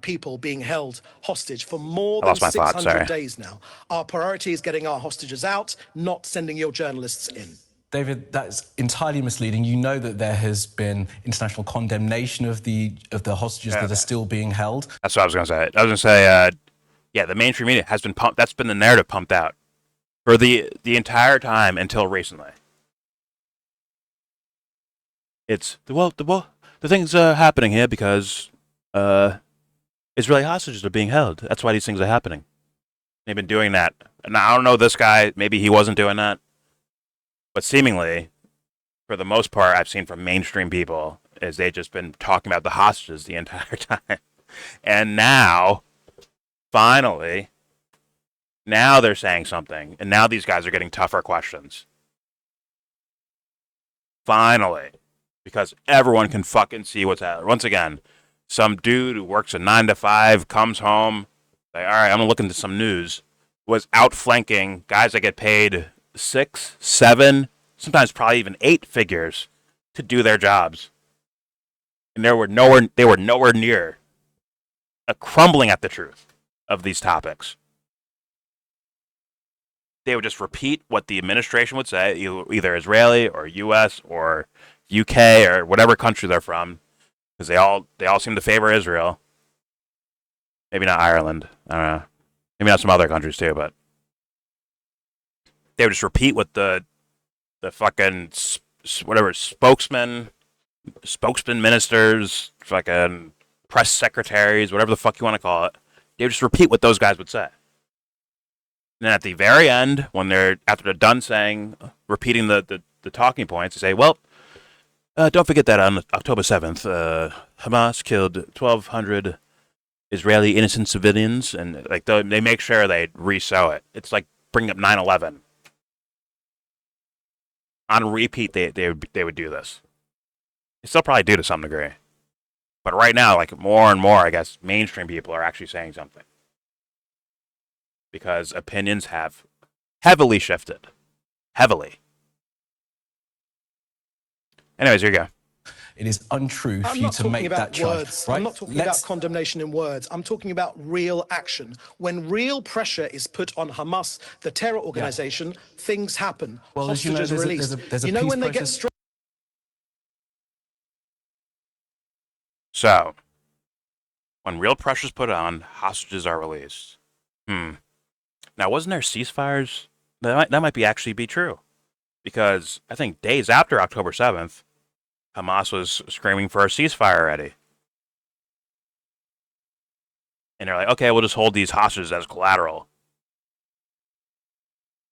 people being held hostage for more than 600 days now. Our priority is getting our hostages out, not sending your journalists in.
David, that's entirely misleading. You know that there has been international condemnation of the hostages that are still being held.
That's what I was going to say. I was going to say, yeah, the mainstream media has been pumped. That's been the narrative pumped out for the entire time until recently. It's the things are happening here because Israeli hostages are being held. That's why these things are happening. They've been doing that. And I don't know this guy. Maybe he wasn't doing that. But seemingly, for the most part, I've seen from mainstream people is they've just been talking about the hostages the entire time. And now, finally, now they're saying something. And now these guys are getting tougher questions. Finally. Because everyone can fucking see what's happening. Once again, some dude who works a 9 to 5 comes home, like, all right, I'm gonna look into some news. Was outflanking guys that get paid 6, 7, sometimes probably even 8 figures to do their jobs, and they were nowhere near crumbling at the truth of these topics. They would just repeat what the administration would say, either Israeli or U.S. or UK or whatever country they're from, because they all seem to favor Israel. Maybe not Ireland. I don't know. Maybe not some other countries too, but they would just repeat what the fucking whatever spokesmen, ministers, fucking press secretaries, whatever the fuck you want to call it. They would just repeat what those guys would say. And then at the very end, after they're done repeating the talking points, they say, well, don't forget that on October 7th, Hamas killed 1,200 Israeli innocent civilians, and like they make sure they re-sow it. It's like bringing up 9/11. On repeat, they would do this. They still probably do to some degree. But right now, like more and more, I guess, mainstream people are actually saying something. Because opinions have heavily shifted. Heavily. Anyways, here you go.
It is untrue for you to make that charge. Right?
I'm not talking about condemnation in words. I'm talking about real action. When real pressure is put on Hamas, the terror organization, things happen.
Well,
hostages are released.
There's a peace
when they get
process.
strong.
So, When real pressure's put on, hostages are released. Now, wasn't there ceasefires? That might be actually be true. Because I think days after October 7th, Hamas was screaming for a ceasefire already. And they're like, okay, we'll just hold these hostages as collateral.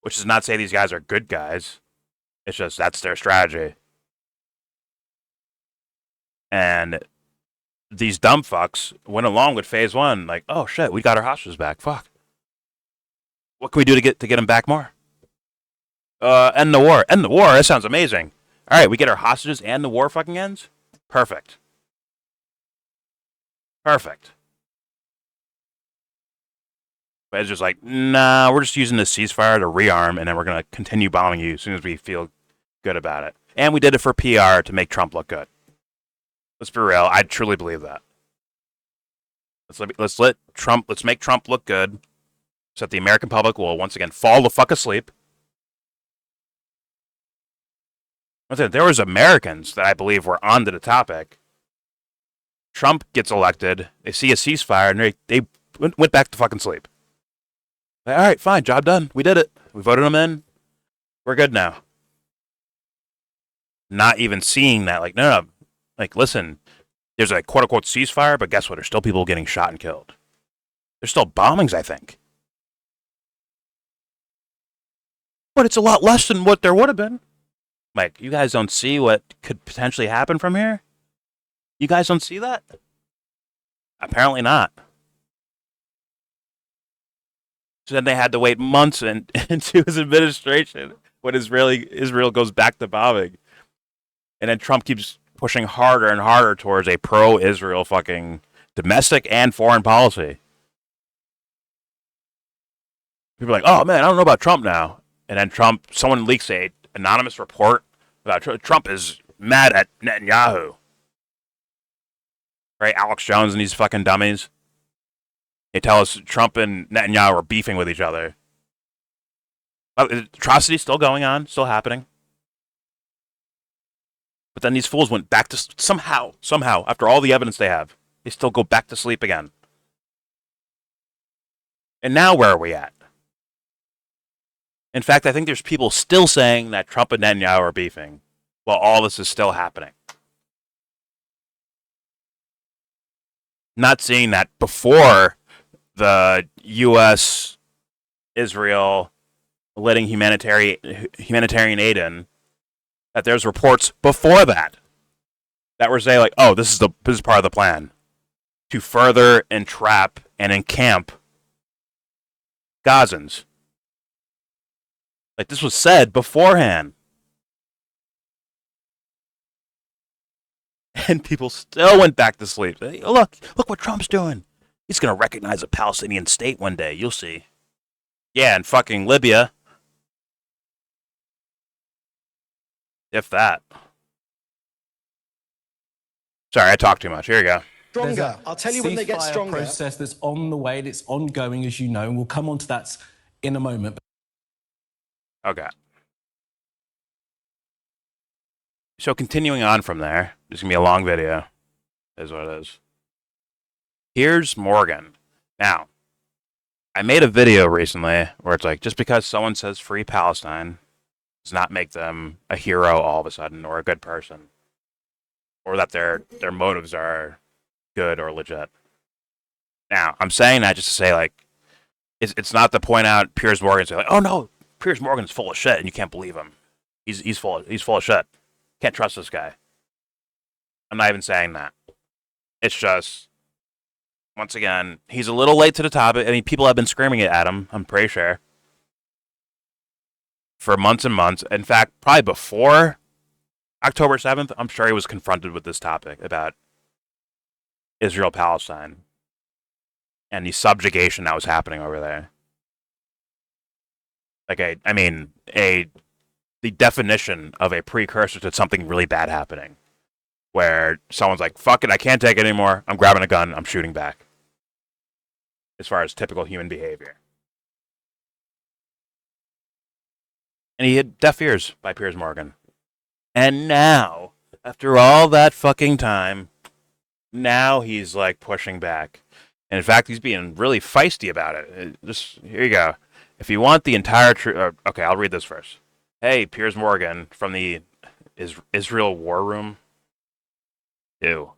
Which does not say these guys are good guys. It's just that's their strategy. And these dumb fucks went along with phase one, like, oh shit, we got our hostages back. Fuck. What can we do to get them back more? End the war. End the war. That sounds amazing. All right, we get our hostages and the war fucking ends? Perfect. Perfect. But it's just like, nah, we're just using this ceasefire to rearm, and then we're going to continue bombing you as soon as we feel good about it. And we did it for PR to make Trump look good. Let's be real. I truly believe that. Let's make Trump look good so that the American public will once again fall the fuck asleep. There was Americans that I believe were onto the topic. Trump gets elected. They see a ceasefire, and they went back to fucking sleep. Like, all right, fine, job done. We did it. We voted him in. We're good now. Not even seeing that, like, no. Like, listen, there's a quote-unquote ceasefire, but guess what? There's still people getting shot and killed. There's still bombings, I think. But it's a lot less than what there would have been. Like, you guys don't see what could potentially happen from here? You guys don't see that? Apparently not. So then they had to wait months into his administration when Israel goes back to bombing. And then Trump keeps pushing harder and harder towards a pro-Israel fucking domestic and foreign policy. People are like, oh man, I don't know about Trump now. And then someone leaks a anonymous report about Trump is mad at Netanyahu. Right? Alex Jones and these fucking dummies. They tell us Trump and Netanyahu are beefing with each other. Atrocities still going on, still happening. But then these fools went back to somehow, after all the evidence they have, they still go back to sleep again. And now where are we at? In fact, I think there's people still saying that Trump and Netanyahu are beefing while all this is still happening. Not seeing that before the U.S. Israel letting humanitarian aid in, that there's reports before that were saying like, oh, this is part of the plan to further entrap and encamp Gazans. Like, this was said beforehand. And people still went back to sleep. Oh, look what Trump's doing. He's going to recognize a Palestinian state one day. You'll see. Yeah, in fucking Libya. If that. Sorry, I talked too much. Here you go.
Stronger. I'll tell you when they get stronger.
There's a process that's on the way, that's ongoing, as you know, and we'll come on to that in a moment.
Okay. So continuing on from there, this is going to be a long video, is what it is. Piers Morgan. Now, I made a video recently where it's like, just because someone says free Palestine does not make them a hero all of a sudden or a good person. Or that their motives are good or legit. Now, I'm saying that just to say, like, it's not to point out Piers Morgan and say, like, oh no, Piers Morgan's full of shit and you can't believe him. He's full of shit. Can't trust this guy. I'm not even saying that. It's just, once again, he's a little late to the topic. I mean, people have been screaming it at him, I'm pretty sure, for months and months. In fact, probably before October 7th, I'm sure he was confronted with this topic about Israel-Palestine and the subjugation that was happening over there. Like, the definition of a precursor to something really bad happening, where someone's like, fuck it, I can't take it anymore, I'm grabbing a gun, I'm shooting back, as far as typical human behavior. And he hit deaf ears by Piers Morgan. And now, after all that fucking time, now he's like pushing back. And in fact, he's being really feisty about it. Just here you go. If you want the entire truth, okay, I'll read this first. Hey, Piers Morgan from the Israel War Room. Ew.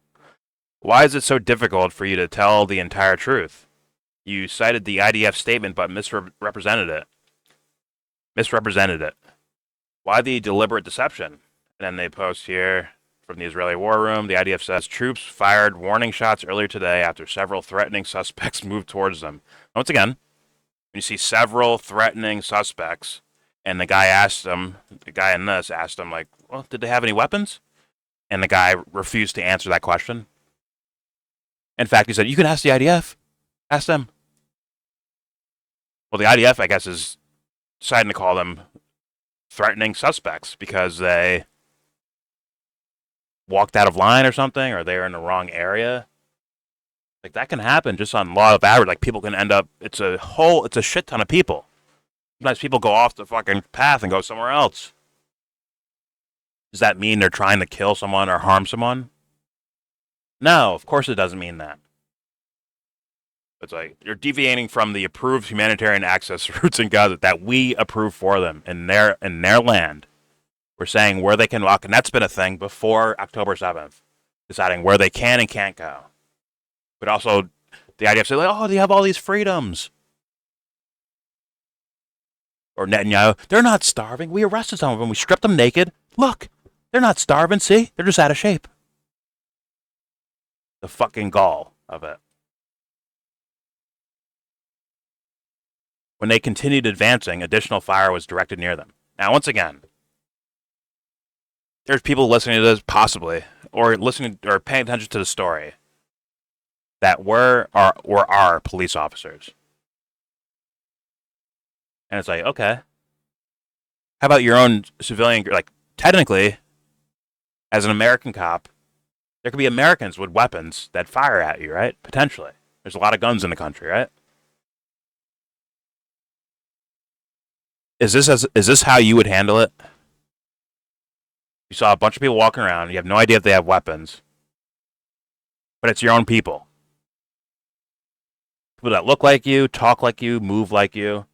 Why is it so difficult for you to tell the entire truth? You cited the IDF statement but misrepresented it. Why the deliberate deception? And then they post here from the Israeli War Room. The IDF says troops fired warning shots earlier today after several threatening suspects moved towards them. Once again, when you see several threatening suspects, and the guy asked them, the guy in this asked them, like, well, did they have any weapons? And the guy refused to answer that question. In fact, he said, you can ask the IDF. Ask them. Well, the IDF, I guess, is deciding to call them threatening suspects because they walked out of line or something, or they were in the wrong area. Like, that can happen just on law of average. Like, people can end up, it's a shit ton of people. Sometimes people go off the fucking path and go somewhere else. Does that mean they're trying to kill someone or harm someone? No, of course it doesn't mean that. It's like, you're deviating from the approved humanitarian access routes in Gaza that we approve for them in their land. We're saying where they can walk, and that's been a thing before October 7th, deciding where they can and can't go. But also, the idea of saying, like, oh, they have all these freedoms. Or Netanyahu, they're not starving. We arrested some of them. We stripped them naked. Look, they're not starving. See? They're just out of shape. The fucking gall of it. When they continued advancing, additional fire was directed near them. Now, once again, there's people listening to this, possibly, or listening or paying attention to the story, that were police officers. And it's like, okay. How about your own civilian? Like, technically, as an American cop, there could be Americans with weapons that fire at you, right? Potentially. There's a lot of guns in the country, right? Is this how you would handle it? You saw a bunch of people walking around. You have no idea if they have weapons. But it's your own people. People that look like you, talk like you, move like you.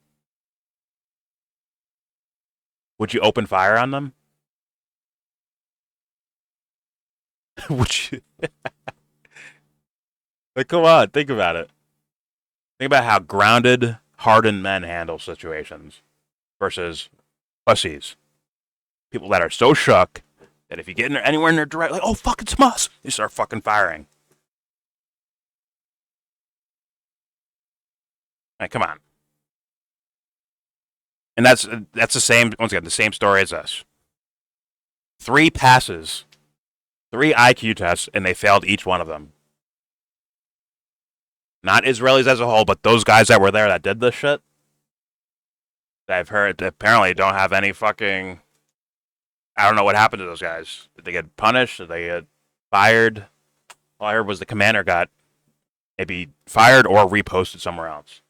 Would you open fire on them? Would you? Like, come on, think about it. Think about how grounded, hardened men handle situations versus pussies. People that are so shook that if you get anywhere in their direct, like, oh, fuck, it's us, you start fucking firing. Like, come on. And that's the same, once again, the same story as us. 3 passes, 3 IQ tests, and they failed each one of them. Not Israelis as a whole, but those guys that were there that did this shit, that I've heard apparently don't have any fucking, I don't know what happened to those guys. Did they get punished? Did they get fired? All I heard was the commander got maybe fired or reposted somewhere else.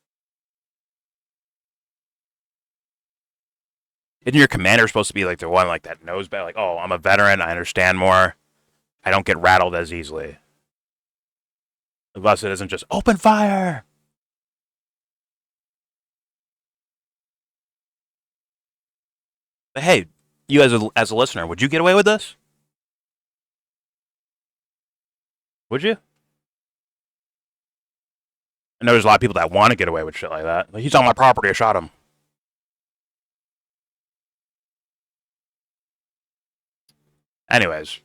Isn't your commander supposed to be like the one like that knows better? Like, oh, I'm a veteran, I understand more. I don't get rattled as easily. Unless it isn't just open fire. But hey, you as a listener, would you get away with this? Would you? I know there's a lot of people that want to get away with shit like that. Like, he's on my property, I shot him. Anyways,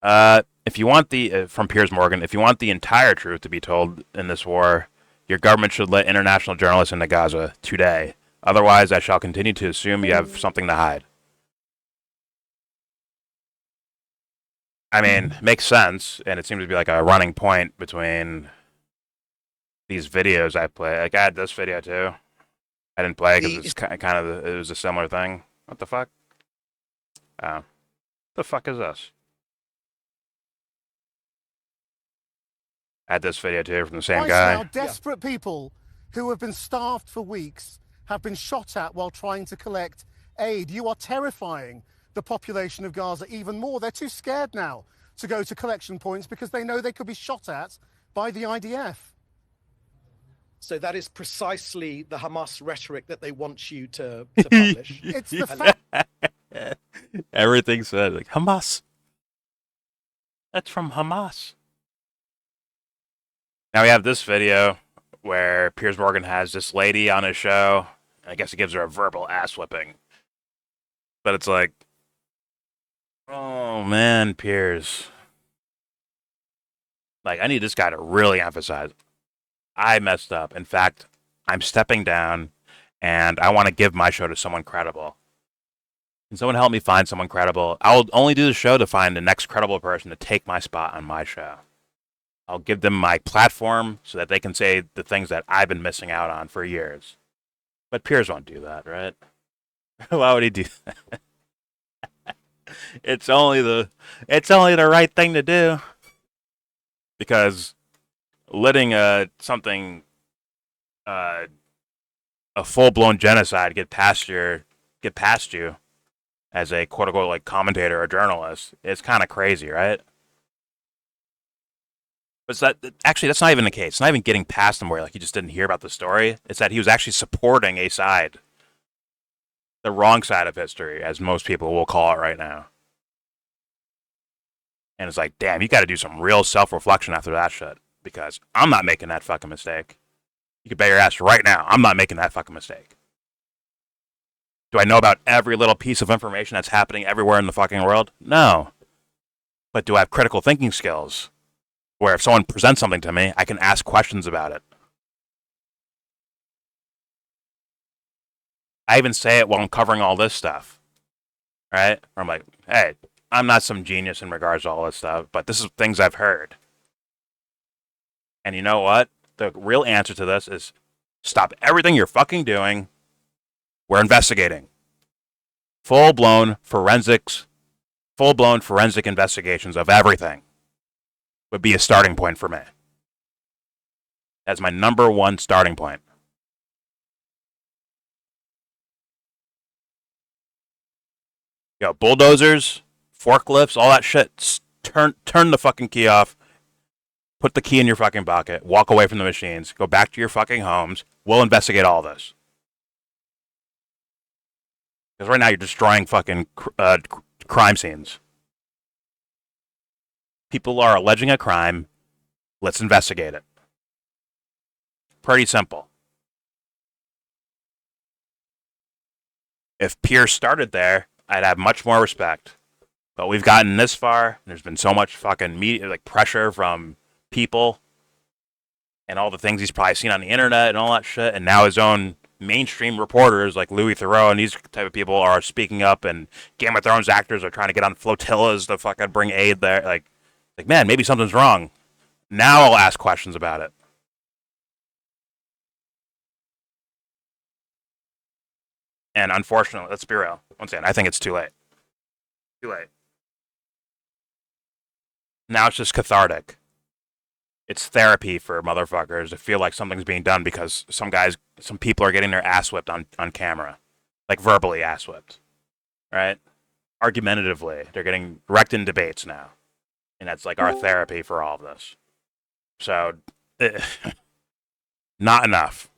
if you want from Piers Morgan, if you want the entire truth to be told in this war, your government should let international journalists into Gaza today. Otherwise, I shall continue to assume you have something to hide. I mean, makes sense, and it seems to be like a running point between these videos I play. Like, I had this video too. I didn't play because it's it was a similar thing. What the fuck? The fuck is this? I had this video too from the same guy.
Now, desperate people who have been starved for weeks have been shot at while trying to collect aid. You are terrifying the population of Gaza even more. They're too scared now to go to collection points because they know they could be shot at by the IDF.
So that is precisely the Hamas rhetoric that they want you to publish.
It's the fact.
Everything said like Hamas. That's from Hamas. Now we have this video where Piers Morgan has this lady on his show. I guess he gives her a verbal ass whipping. But it's like, oh man, Piers. Like, I need this guy to really emphasize, I messed up. In fact, I'm stepping down, and I want to give my show to someone credible. Can someone help me find someone credible? I'll only do the show to find the next credible person to take my spot on my show. I'll give them my platform so that they can say the things that I've been missing out on for years. But Piers won't do that, right? Why would he do that? It's only the right thing to do. Because letting a full-blown genocide get past you as a quote-unquote like commentator or journalist is kind of crazy, right? But that's not even the case. It's not even getting past him where like he just didn't hear about the story. It's that he was actually supporting a side, the wrong side of history, as most people will call it right now. And it's like, damn, you got to do some real self-reflection after that shit. Because I'm not making that fucking mistake. You can bet your ass right now, I'm not making that fucking mistake. Do I know about every little piece of information that's happening everywhere in the fucking world? No. But do I have critical thinking skills? Where if someone presents something to me, I can ask questions about it. I even say it while I'm covering all this stuff. Right? Where I'm like, hey, I'm not some genius in regards to all this stuff, but this is things I've heard. And you know what? The real answer to this is stop everything you're fucking doing. We're investigating. Full-blown forensic investigations of everything would be a starting point for me. That's my number one starting point. Yo, bulldozers, forklifts, all that shit, turn the fucking key off. Put the key in your fucking pocket. Walk away from the machines. Go back to your fucking homes. We'll investigate all this. Because right now you're destroying fucking crime scenes. People are alleging a crime. Let's investigate it. Pretty simple. If Piers started there, I'd have much more respect. But we've gotten this far. There's been so much fucking media, like pressure from people and all the things he's probably seen on the internet and all that shit. And now his own mainstream reporters like Louis Theroux and these type of people are speaking up, and Game of Thrones actors are trying to get on flotillas to fucking bring aid there. Like man, maybe something's wrong. Now I'll ask questions about it. And unfortunately, let's be real. Once again, I think it's too late. Too late. Now it's just cathartic. It's therapy for motherfuckers to feel like something's being done because some people are getting their ass whipped on camera. Like verbally ass whipped. Right? Argumentatively. They're getting wrecked in debates now. And that's like our therapy for all of this. So, not enough.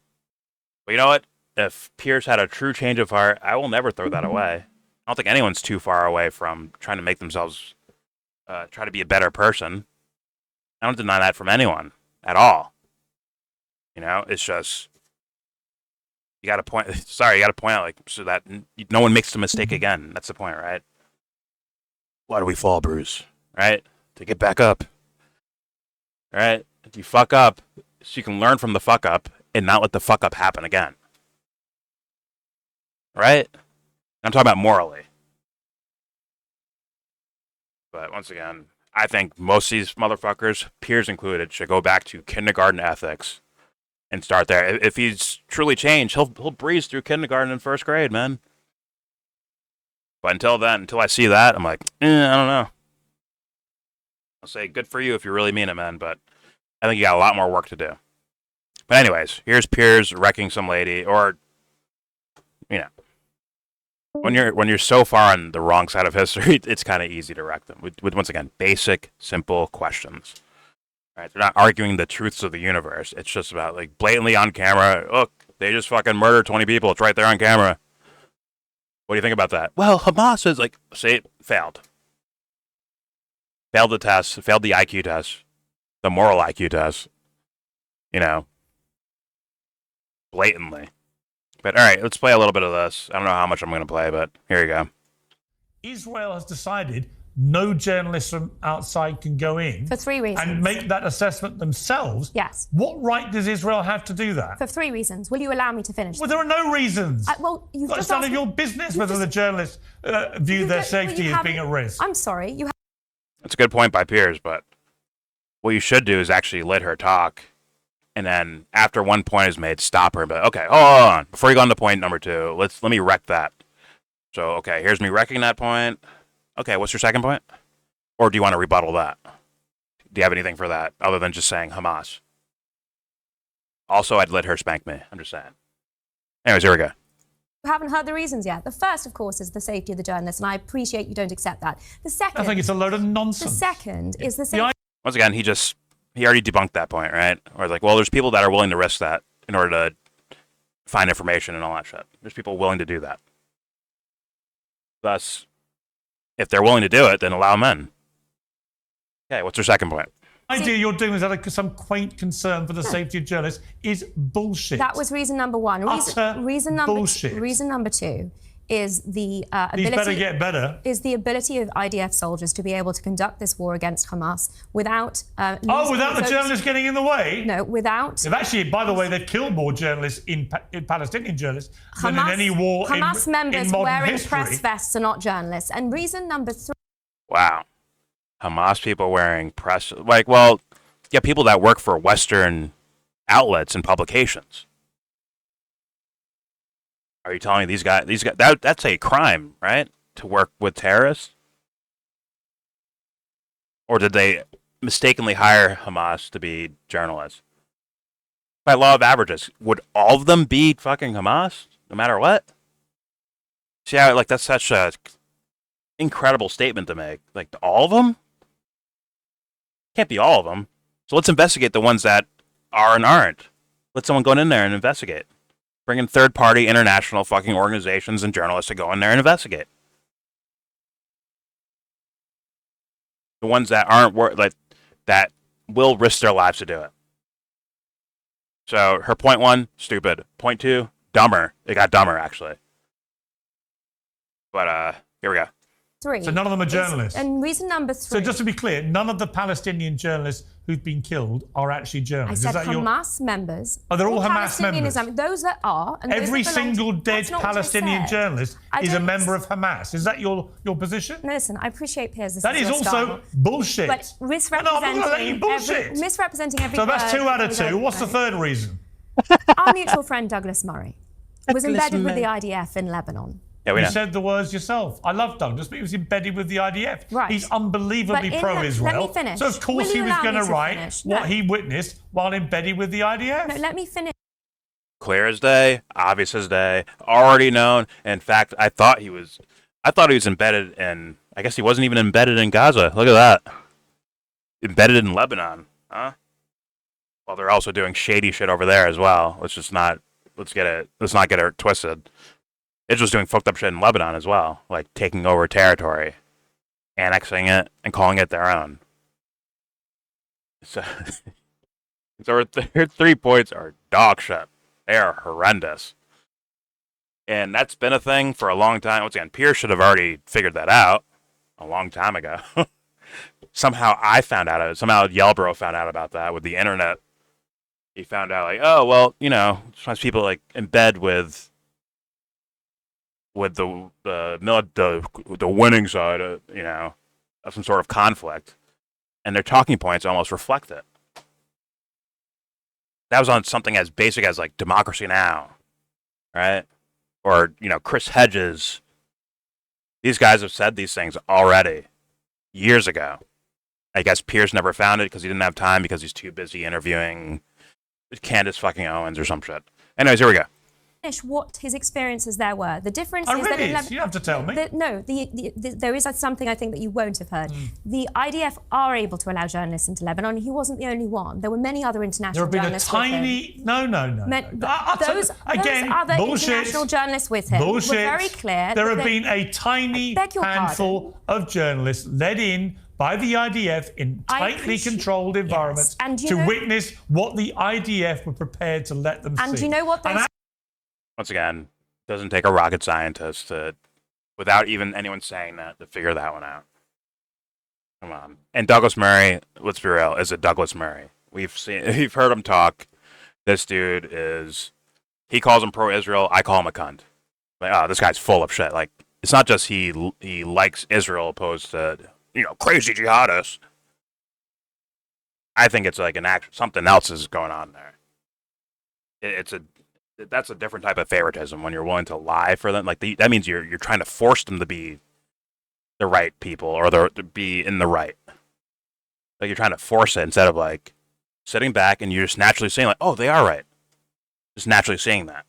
But you know what? If Piers had a true change of heart, I will never throw that away. I don't think anyone's too far away from trying to make themselves try to be a better person. I don't deny that from anyone at all. You know, it's just you got to point out like so that no one makes the mistake again. That's the point, right? Why do we fall, Bruce? Right? To get back up. Right? If you fuck up, so you can learn from the fuck up and not let the fuck up happen again. Right? I'm talking about morally. But once again, I think most of these motherfuckers, Piers included, should go back to kindergarten ethics and start there. If he's truly changed, he'll breeze through kindergarten and first grade, man. But until then, until I see that, I'm like, I don't know. I'll say good for you if you really mean it, man, but I think you got a lot more work to do. But anyways, here's Piers wrecking some lady, or, you know. when you're so far on the wrong side of history, it's kind of easy to wreck them with once again basic, simple questions. Right? They're not arguing the truths of the universe. It's just about like blatantly on camera. Look, they just fucking murdered 20 people. It's right there on camera. What do you think about that? Well, Hamas is like, see, failed. Failed the test. Failed the IQ test. The moral IQ test. You know, blatantly. But all right, let's play a little bit of this. I don't know how much I'm going to play, but here you go.
Israel has decided no journalists from outside can go in.
For 3 reasons.
And make that assessment themselves.
Yes.
What right does Israel have to do that?
For 3 reasons. Will you allow me to finish?
Well, there are no reasons.
Well, you've
It's
just
none
asked
of
me-
your business
you've
whether
just-
the journalists view their safety
you
as being at
haven't-
risk.
I'm sorry. You
That's a good point by Piers, but what you should do is actually let her talk, and then after one point is made, stop her. But okay, hold on. Before you go on to point number 2, let me wreck that. So okay, here's me wrecking that point. Okay, what's your second point? Or do you want to rebuttal that? Do you have anything for that other than just saying Hamas? Also, I'd let her spank me. I'm just saying. Anyways, here we go.
haven't heard the reasons yet. The first, of course, is the safety of the journalists, and I appreciate you don't accept that. The second...
I think it's a load of nonsense.
The second is the safety...
Once again, he already debunked that point, right? Or like, well, there's people that are willing to risk that in order to find information and all that shit. There's people willing to do that. Thus, if they're willing to do it, then allow them in. Okay, what's your second point?
The idea you're doing is that some quaint concern for the safety of journalists is bullshit.
That was reason number one. Reason number
bullshit.
Reason number 2 is the
These better get better.
Is the ability of IDF soldiers to be able to conduct this war against Hamas without...
without the journalists getting in the way?
No, without...
They've actually, by the way, they've killed more journalists in Palestinian journalists than in any war
Hamas
in
members
modern
wearing
history.
press vests are not journalists. And reason number 3...
Wow. Hamas people wearing press... Like, well, yeah, people that work for Western outlets and publications. Are you telling me these guys that's a crime, right? To work with terrorists? Or did they mistakenly hire Hamas to be journalists? By law of averages, would all of them be fucking Hamas, no matter what? See how, like, that's such a incredible statement to make. Like, all of them? Can't be all of them. So let's investigate the ones that are and aren't. Let someone go in there and investigate. Bring in third-party international fucking organizations and journalists to go in there and investigate. The ones that aren't that will risk their lives to do it. So her point 1, stupid. Point 2, dumber. It got dumber, actually. But here we go.
3.
So none of them are journalists.
And reason number 3...
So just to be clear, none of the Palestinian journalists who've been killed are actually
I
journalists.
said Hamas members.
Oh, they're all Hamas
Palestinian
members?
Islamic, those that are... And
Every
those that belong
single
to,
dead
that's not what I
Palestinian
said.
journalist
I
is a
don't-
member of Hamas. Is that your position?
No, listen, I appreciate Piers.
That is
your
also
style.
bullshit.
But
No,
misrepresenting...
I'm not going to let you bullshit.
Misrepresenting every
So that's
word
2 out of
that we
2.
don't
What's the
know.
third reason?
Our mutual friend Douglas Murray was embedded with the IDF in Lebanon.
Yeah, we
You
know.
said the words yourself. I love Douglas, but he was embedded with the IDF.
Right.
He's unbelievably
But in
pro-Israel.
let me finish.
So of course
Will
he
you
was
allow
going
me
to
to
write
finish?
what
No.
he witnessed while embedded with the IDF.
No, let me finish.
Clear as day, obvious as day, already known. In fact, I thought he was embedded in, I guess he wasn't even embedded in Gaza. Look at that. Embedded in Lebanon, huh? Well, they're also doing shady shit over there as well. Let's not get it twisted. Israel's doing fucked up shit in Lebanon as well, like taking over territory, annexing it, and calling it their own. So our 3 points are dog shit. They are horrendous. And that's been a thing for a long time. Once again, Piers should have already figured that out a long time ago. Somehow I found out of it. Somehow YellBro found out about that with the internet. He found out, like, oh, well, sometimes people, like, embed with the winning side, of some sort of conflict. And their talking points almost reflect it. That was on something as basic as, like, Democracy Now!, right? Or, Chris Hedges. These guys have said these things already, years ago. I guess Piers never found it because he didn't have time because he's too busy interviewing Candace fucking Owens or some shit. Anyways, here we go.
what his experiences there were. The difference
Oh,
is
really?
that
You have to tell me.
There is something I think that you won't have heard. The IDF are able to allow journalists into Lebanon. He wasn't the only one. There were many other
There
international
have been a
journalists with him.
tiny... No.
Those other
bullshit.
international journalists with him
Bullshit.
were very clear.
There
that
have been a tiny
beg your
handful of journalists led in by the IDF in tightly controlled environments
And
to witness what the IDF were prepared to let them see.
And you know what?
Once again, doesn't take a rocket scientist to, without even anyone saying that, to figure that one out. Come on. And Douglas Murray, let's be real, is a Douglas Murray. We've heard him talk. This dude is, he calls him pro-Israel, I call him a cunt. Like, oh, this guy's full of shit. Like, it's not just he likes Israel opposed to, crazy jihadists. I think it's like something else is going on there. That's a different type of favoritism when you're willing to lie for them. Like that means you're trying to force them to be the right people or to be in the right. Like you're trying to force it instead of like sitting back and you're just naturally saying like, oh, they are right. Just naturally saying that.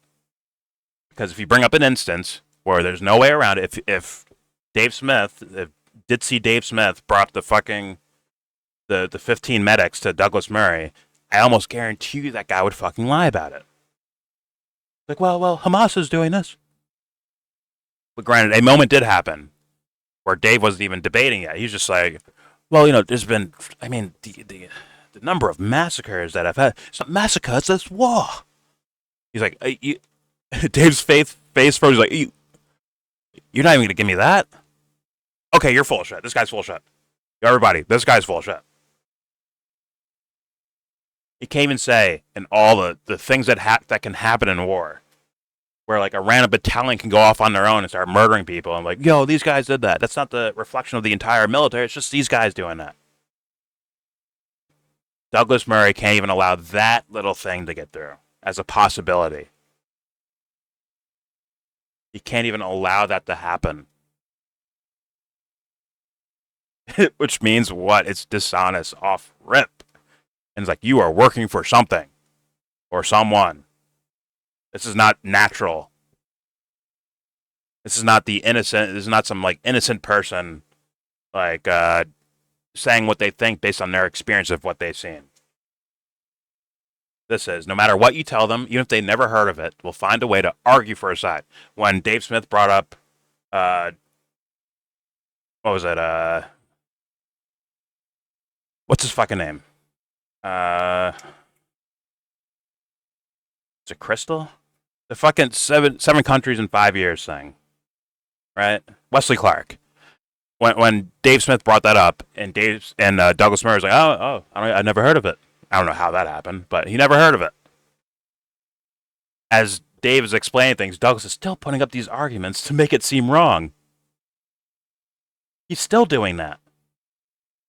Because if you bring up an instance where there's no way around it, if Dave Smith, did see Dave Smith brought the 15 medics to Douglas Murray, I almost guarantee you that guy would fucking lie about it. Like, well, Hamas is doing this. But granted, a moment did happen where Dave wasn't even debating it. He's just like, well, there's been, the number of massacres that I've had. It's not massacres, it's war. He's like, Dave's face froze. He's like, you're not even going to give me that? Okay, you're full of shit. This guy's full of shit. Everybody, this guy's full of shit. He can't even say in all the things that can happen in war, where like a random battalion can go off on their own and start murdering people. And like, yo, these guys did that. That's not the reflection of the entire military. It's just these guys doing that. Douglas Murray can't even allow that little thing to get through as a possibility. He can't even allow that to happen. Which means what? It's dishonest off rip. And it's like, you are working for something or someone. This is not natural. This is not the innocent. This is not some like innocent person like saying what they think based on their experience of what they've seen. This is, no matter what you tell them, even if they never heard of it, we'll find a way to argue for a side. When Dave Smith brought up, what was it? What's his fucking name? Is it Crystal? The fucking seven countries in 5 years thing, right? Wesley Clark. When Dave Smith brought that up, and Douglas Murray was like, I never heard of it. I don't know how that happened, but he never heard of it. As Dave is explaining things, Douglas is still putting up these arguments to make it seem wrong. He's still doing that.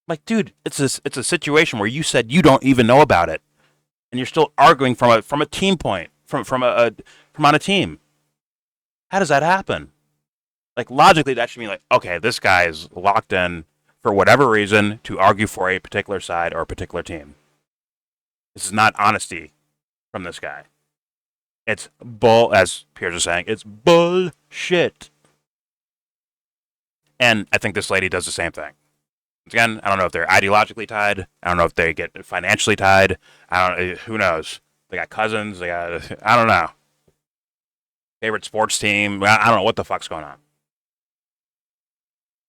Like, dude, it's a situation where you said you don't even know about it, and you're still arguing from a team point, from on a team. How does that happen? Like, logically, that should mean like, okay, this guy is locked in for whatever reason to argue for a particular side or a particular team. This is not honesty from this guy. It's as Piers is saying, it's bullshit. And I think this lady does the same thing. Again, I don't know if they're ideologically tied. I don't know if they get financially tied. Who knows? They got cousins. I don't know. Favorite sports team. I don't know what the fuck's going on.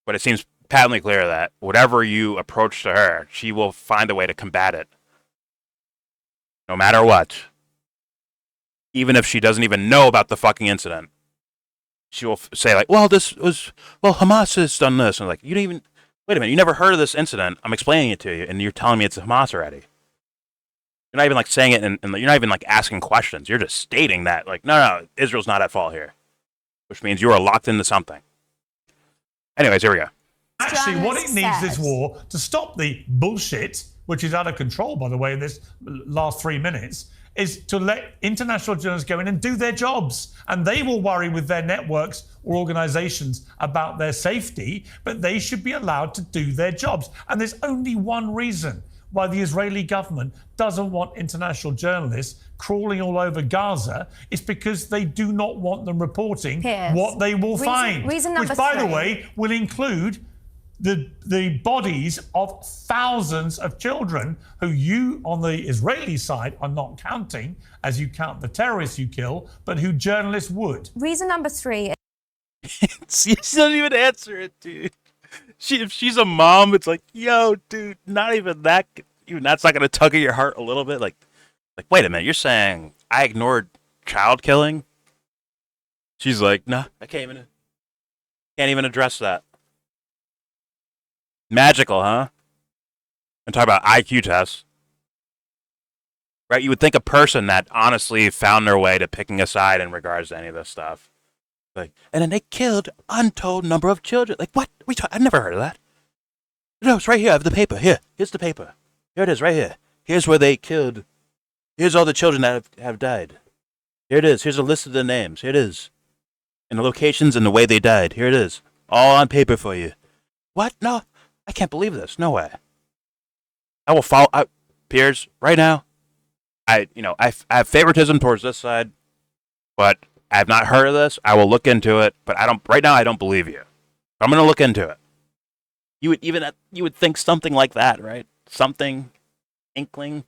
But it seems patently clear that whatever you approach to her, she will find a way to combat it. No matter what. Even if she doesn't even know about the fucking incident. She will say like, Hamas has done this. And like, you don't even, wait a minute, you never heard of this incident. I'm explaining it to you, and you're telling me it's Hamas already. You're not even like saying it, and you're not even like asking questions. You're just stating that, like, no, Israel's not at fault here. Which means you are locked into something. Anyways, here we go.
Actually, what it needs this war to stop the bullshit, which is out of control, by the way, in this last 3 minutes, is to let international journalists go in and do their jobs. And they will worry with their networks or organizations about their safety, but they should be allowed to do their jobs. And there's only one reason why the Israeli government doesn't want international journalists crawling all over Gaza is because they do not want them reporting
Piers,
what they will find.
Reason number
which, by the
three.
way, will include the bodies of thousands of children who you, on the Israeli side, are not counting as you count the terrorists you kill, but who journalists would.
Reason number three.
She doesn't even answer it, dude. If she's a mom, it's like, yo, dude, not even that. Even that's not gonna tug at your heart a little bit. Like, wait a minute, you're saying I ignored child killing? She's like, nah, I can't even address that. Magical, huh? And talk about IQ tests. Right? You would think a person that honestly found their way to picking a side in regards to any of this stuff. Like, and then they killed untold number of children. Like, what? I've never heard of that. No, it's right here. I have the paper. Here's the paper. Here it is, right here. Here's where they killed. Here's all the children that have died. Here it is. Here's a list of the names. Here it is. And the locations and the way they died. Here it is. All on paper for you. What? No. I can't believe this. No way. I will follow Piers right now. I have favoritism towards this side, but I have not heard of this. I will look into it, but right now I don't believe you. I'm going to look into it. You would think something like that, right? Something inkling. I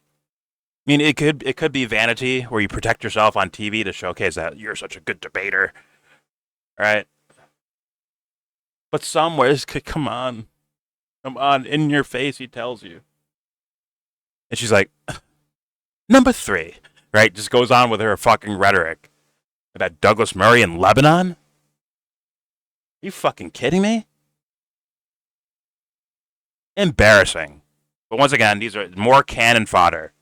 mean, it could be vanity where you protect yourself on TV to showcase that you're such a good debater. Right? But somewhere, come on, in your face, he tells you. And she's like, number 3, right? Just goes on with her fucking rhetoric. About Douglas Murray in Lebanon? Are you fucking kidding me? Embarrassing. But once again, these are more cannon fodder.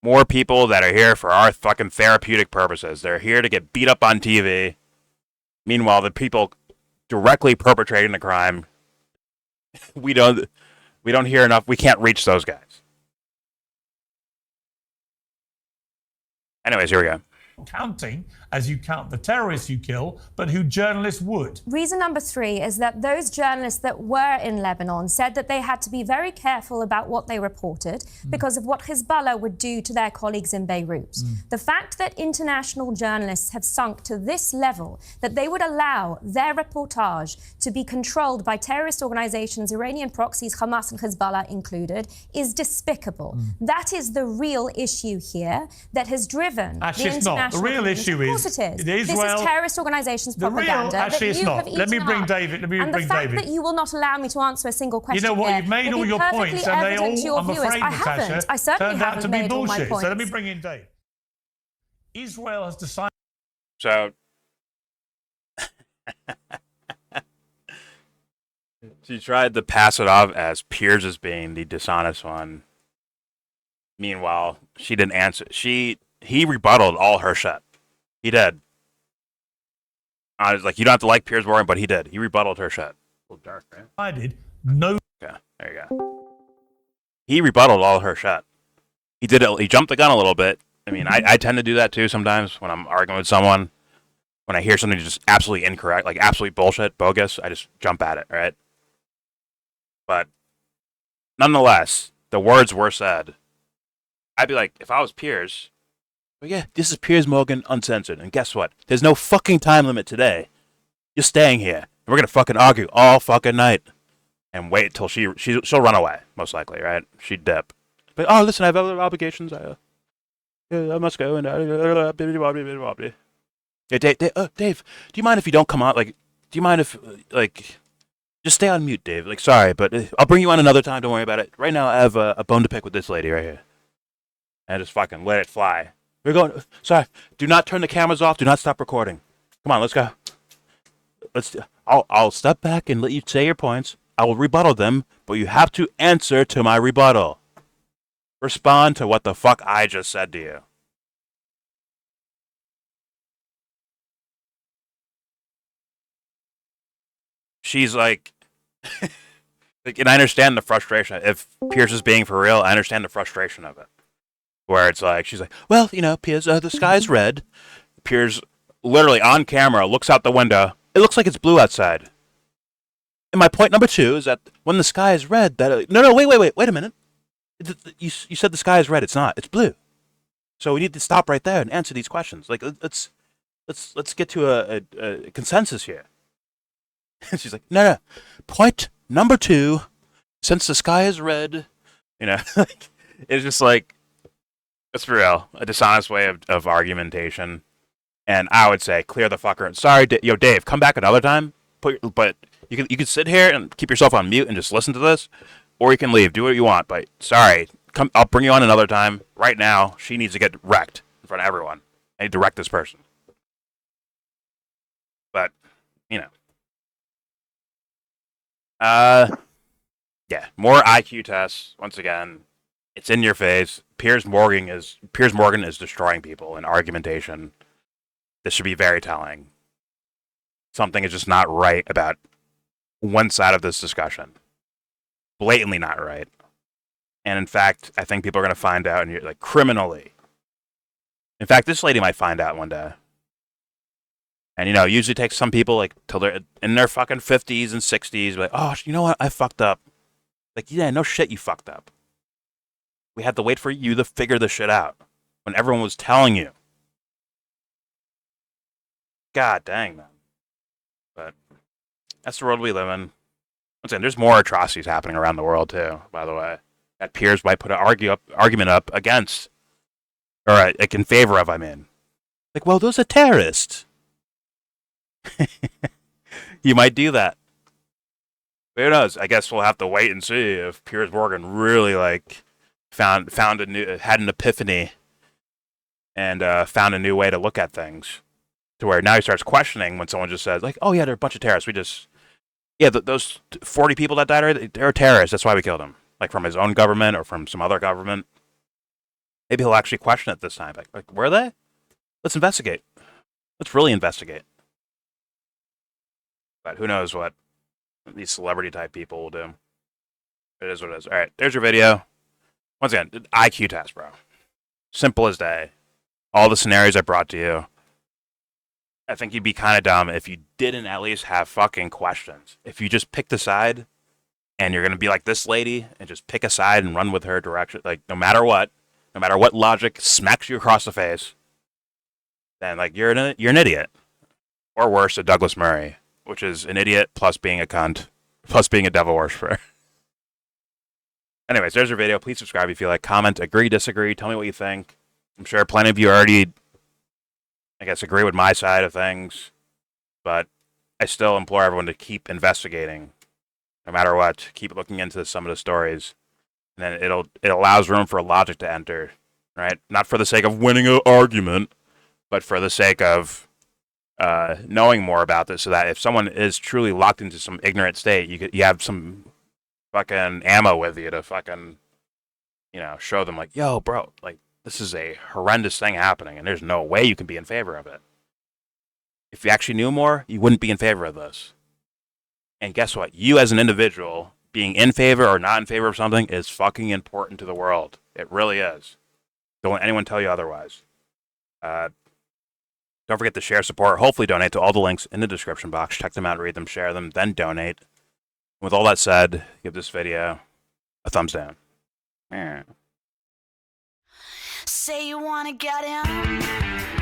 More people that are here for our fucking therapeutic purposes. They're here to get beat up on TV. Meanwhile, the people directly perpetrating the crime, we don't hear enough. We can't reach those guys. Anyways, here we go.
Counting as you count the terrorists you kill, but who journalists would.
Reason number 3 is that those journalists that were in Lebanon said that they had to be very careful about what they reported because of what Hezbollah would do to their colleagues in Beirut. The fact that international journalists have sunk to this level, that they would allow their reportage to be controlled by terrorist organizations, Iranian proxies, Hamas and Hezbollah included, is despicable. That is the real issue here that has driven the international...
The real issue is,
of course it is.
This
is terrorist organisations propaganda.
Actually, it's not. Let me bring David.
And the fact that you will not allow me to answer a single question.
You know what?
Here
You've made all your points, and they all, I'm afraid, Natasha,
I certainly
turned out to be
made all my
bullshit.
points.
So let me bring in Dave. Israel has decided.
So she tried to pass it off as Piers as being the dishonest one. Meanwhile, she didn't answer. He rebutted all her shit. He did. I was like, you don't have to like Piers Morgan, but he did. He rebutted her shit. A little dark, right?
No.
Yeah, there you go. He rebutted all her shit. He did it. He jumped the gun a little bit. I mean, I tend to do that too sometimes when I'm arguing with someone. When I hear something just absolutely incorrect, like absolutely bullshit, bogus, I just jump at it, right? But nonetheless, the words were said. I'd be like, if I was Piers, but yeah, this is Piers Morgan Uncensored. And guess what? There's no fucking time limit today. You're staying here. And we're going to fucking argue all fucking night. And wait till she'll run away, most likely, right? She'd dip. But, oh, listen, I have other obligations. I must go. And yeah, Dave, do you mind if you don't come on? Like, do you mind if, just stay on mute, Dave. Like, sorry, but I'll bring you on another time. Don't worry about it. Right now, I have a bone to pick with this lady right here. And just fucking let it fly. We're going. Sorry. Do not turn the cameras off. Do not stop recording. Come on, let's go. I'll step back and let you say your points. I will rebuttal them, but you have to answer to my rebuttal. Respond to what the fuck I just said to you. She's like, and I understand the frustration. If Piers is being for real, I understand the frustration of it. Where it's like, she's like, well, Piers, the sky's red. Piers, literally on camera, looks out the window. It looks like it's blue outside. And my point number 2 is that when the sky is red, no, wait a minute. You said the sky is red. It's not. It's blue. So we need to stop right there and answer these questions. Like, let's get to a consensus here. She's like, no. Point number 2, since the sky is red, it's just like, it's real, a dishonest way of argumentation. And I would say, clear the fucker. Sorry, Dave, come back another time. But you can sit here and keep yourself on mute and just listen to this, or you can leave. Do what you want. But sorry, I'll bring you on another time. Right now, she needs to get wrecked in front of everyone. I need to wreck this person. But yeah, more IQ tests. Once again, it's in your face. Piers Morgan is destroying people in argumentation. This should be very telling. Something is just not right about one side of this discussion. Blatantly not right. And in fact, I think people are going to find out, and like, criminally. In fact, this lady might find out one day. And it usually takes some people like till they're in their fucking 50s and 60s, like, oh, you know what? I fucked up. Like, yeah, no shit, you fucked up. We had to wait for you to figure this shit out when everyone was telling you. God dang, man. But that's the world we live in. Once again, there's more atrocities happening around the world too, by the way, that Piers might put an argument up against, or like in favor of, I mean. Like, well, those are terrorists. You might do that. Who knows? I guess we'll have to wait and see if Piers Morgan really like had an epiphany and found a new way to look at things, to where now he starts questioning when someone just says like, "Oh yeah, they're a bunch of terrorists. Those 40 people that died, they're terrorists. That's why we killed them." Like from his own government or from some other government. Maybe he'll actually question it this time. Like, were they? Let's investigate. Let's really investigate. But who knows what these celebrity-type people will do. It is what it is. All right, there's your video. Once again, IQ test, bro. Simple as day. All the scenarios I brought to you. I think you'd be kind of dumb if you didn't at least have fucking questions. If you just picked a side, and you're going to be like this lady, and just pick a side and run with her direction, like, no matter what logic smacks you across the face, then, like, you're an idiot. Or worse, a Douglas Murray, which is an idiot plus being a cunt, plus being a devil worshiper. Anyways, there's your video. Please subscribe if you like. Comment, agree, disagree. Tell me what you think. I'm sure plenty of you already, I guess, agree with my side of things. But I still implore everyone to keep investigating. No matter what. Keep looking into some of the stories. And then it allows room for logic to enter. Right? Not for the sake of winning an argument, but for the sake of knowing more about this, so that if someone is truly locked into some ignorant state, you have some fucking ammo with you to fucking, show them like, yo, bro, like, this is a horrendous thing happening, and there's no way you can be in favor of it. If you actually knew more, you wouldn't be in favor of this. And guess what? You as an individual, being in favor or not in favor of something is fucking important to the world. It really is. Don't let anyone tell you otherwise. Don't forget to share, support, hopefully donate to all the links in the description box. Check them out, read them, share them, then donate. With all that said, give this video a thumbs down.
Say you wanna get in.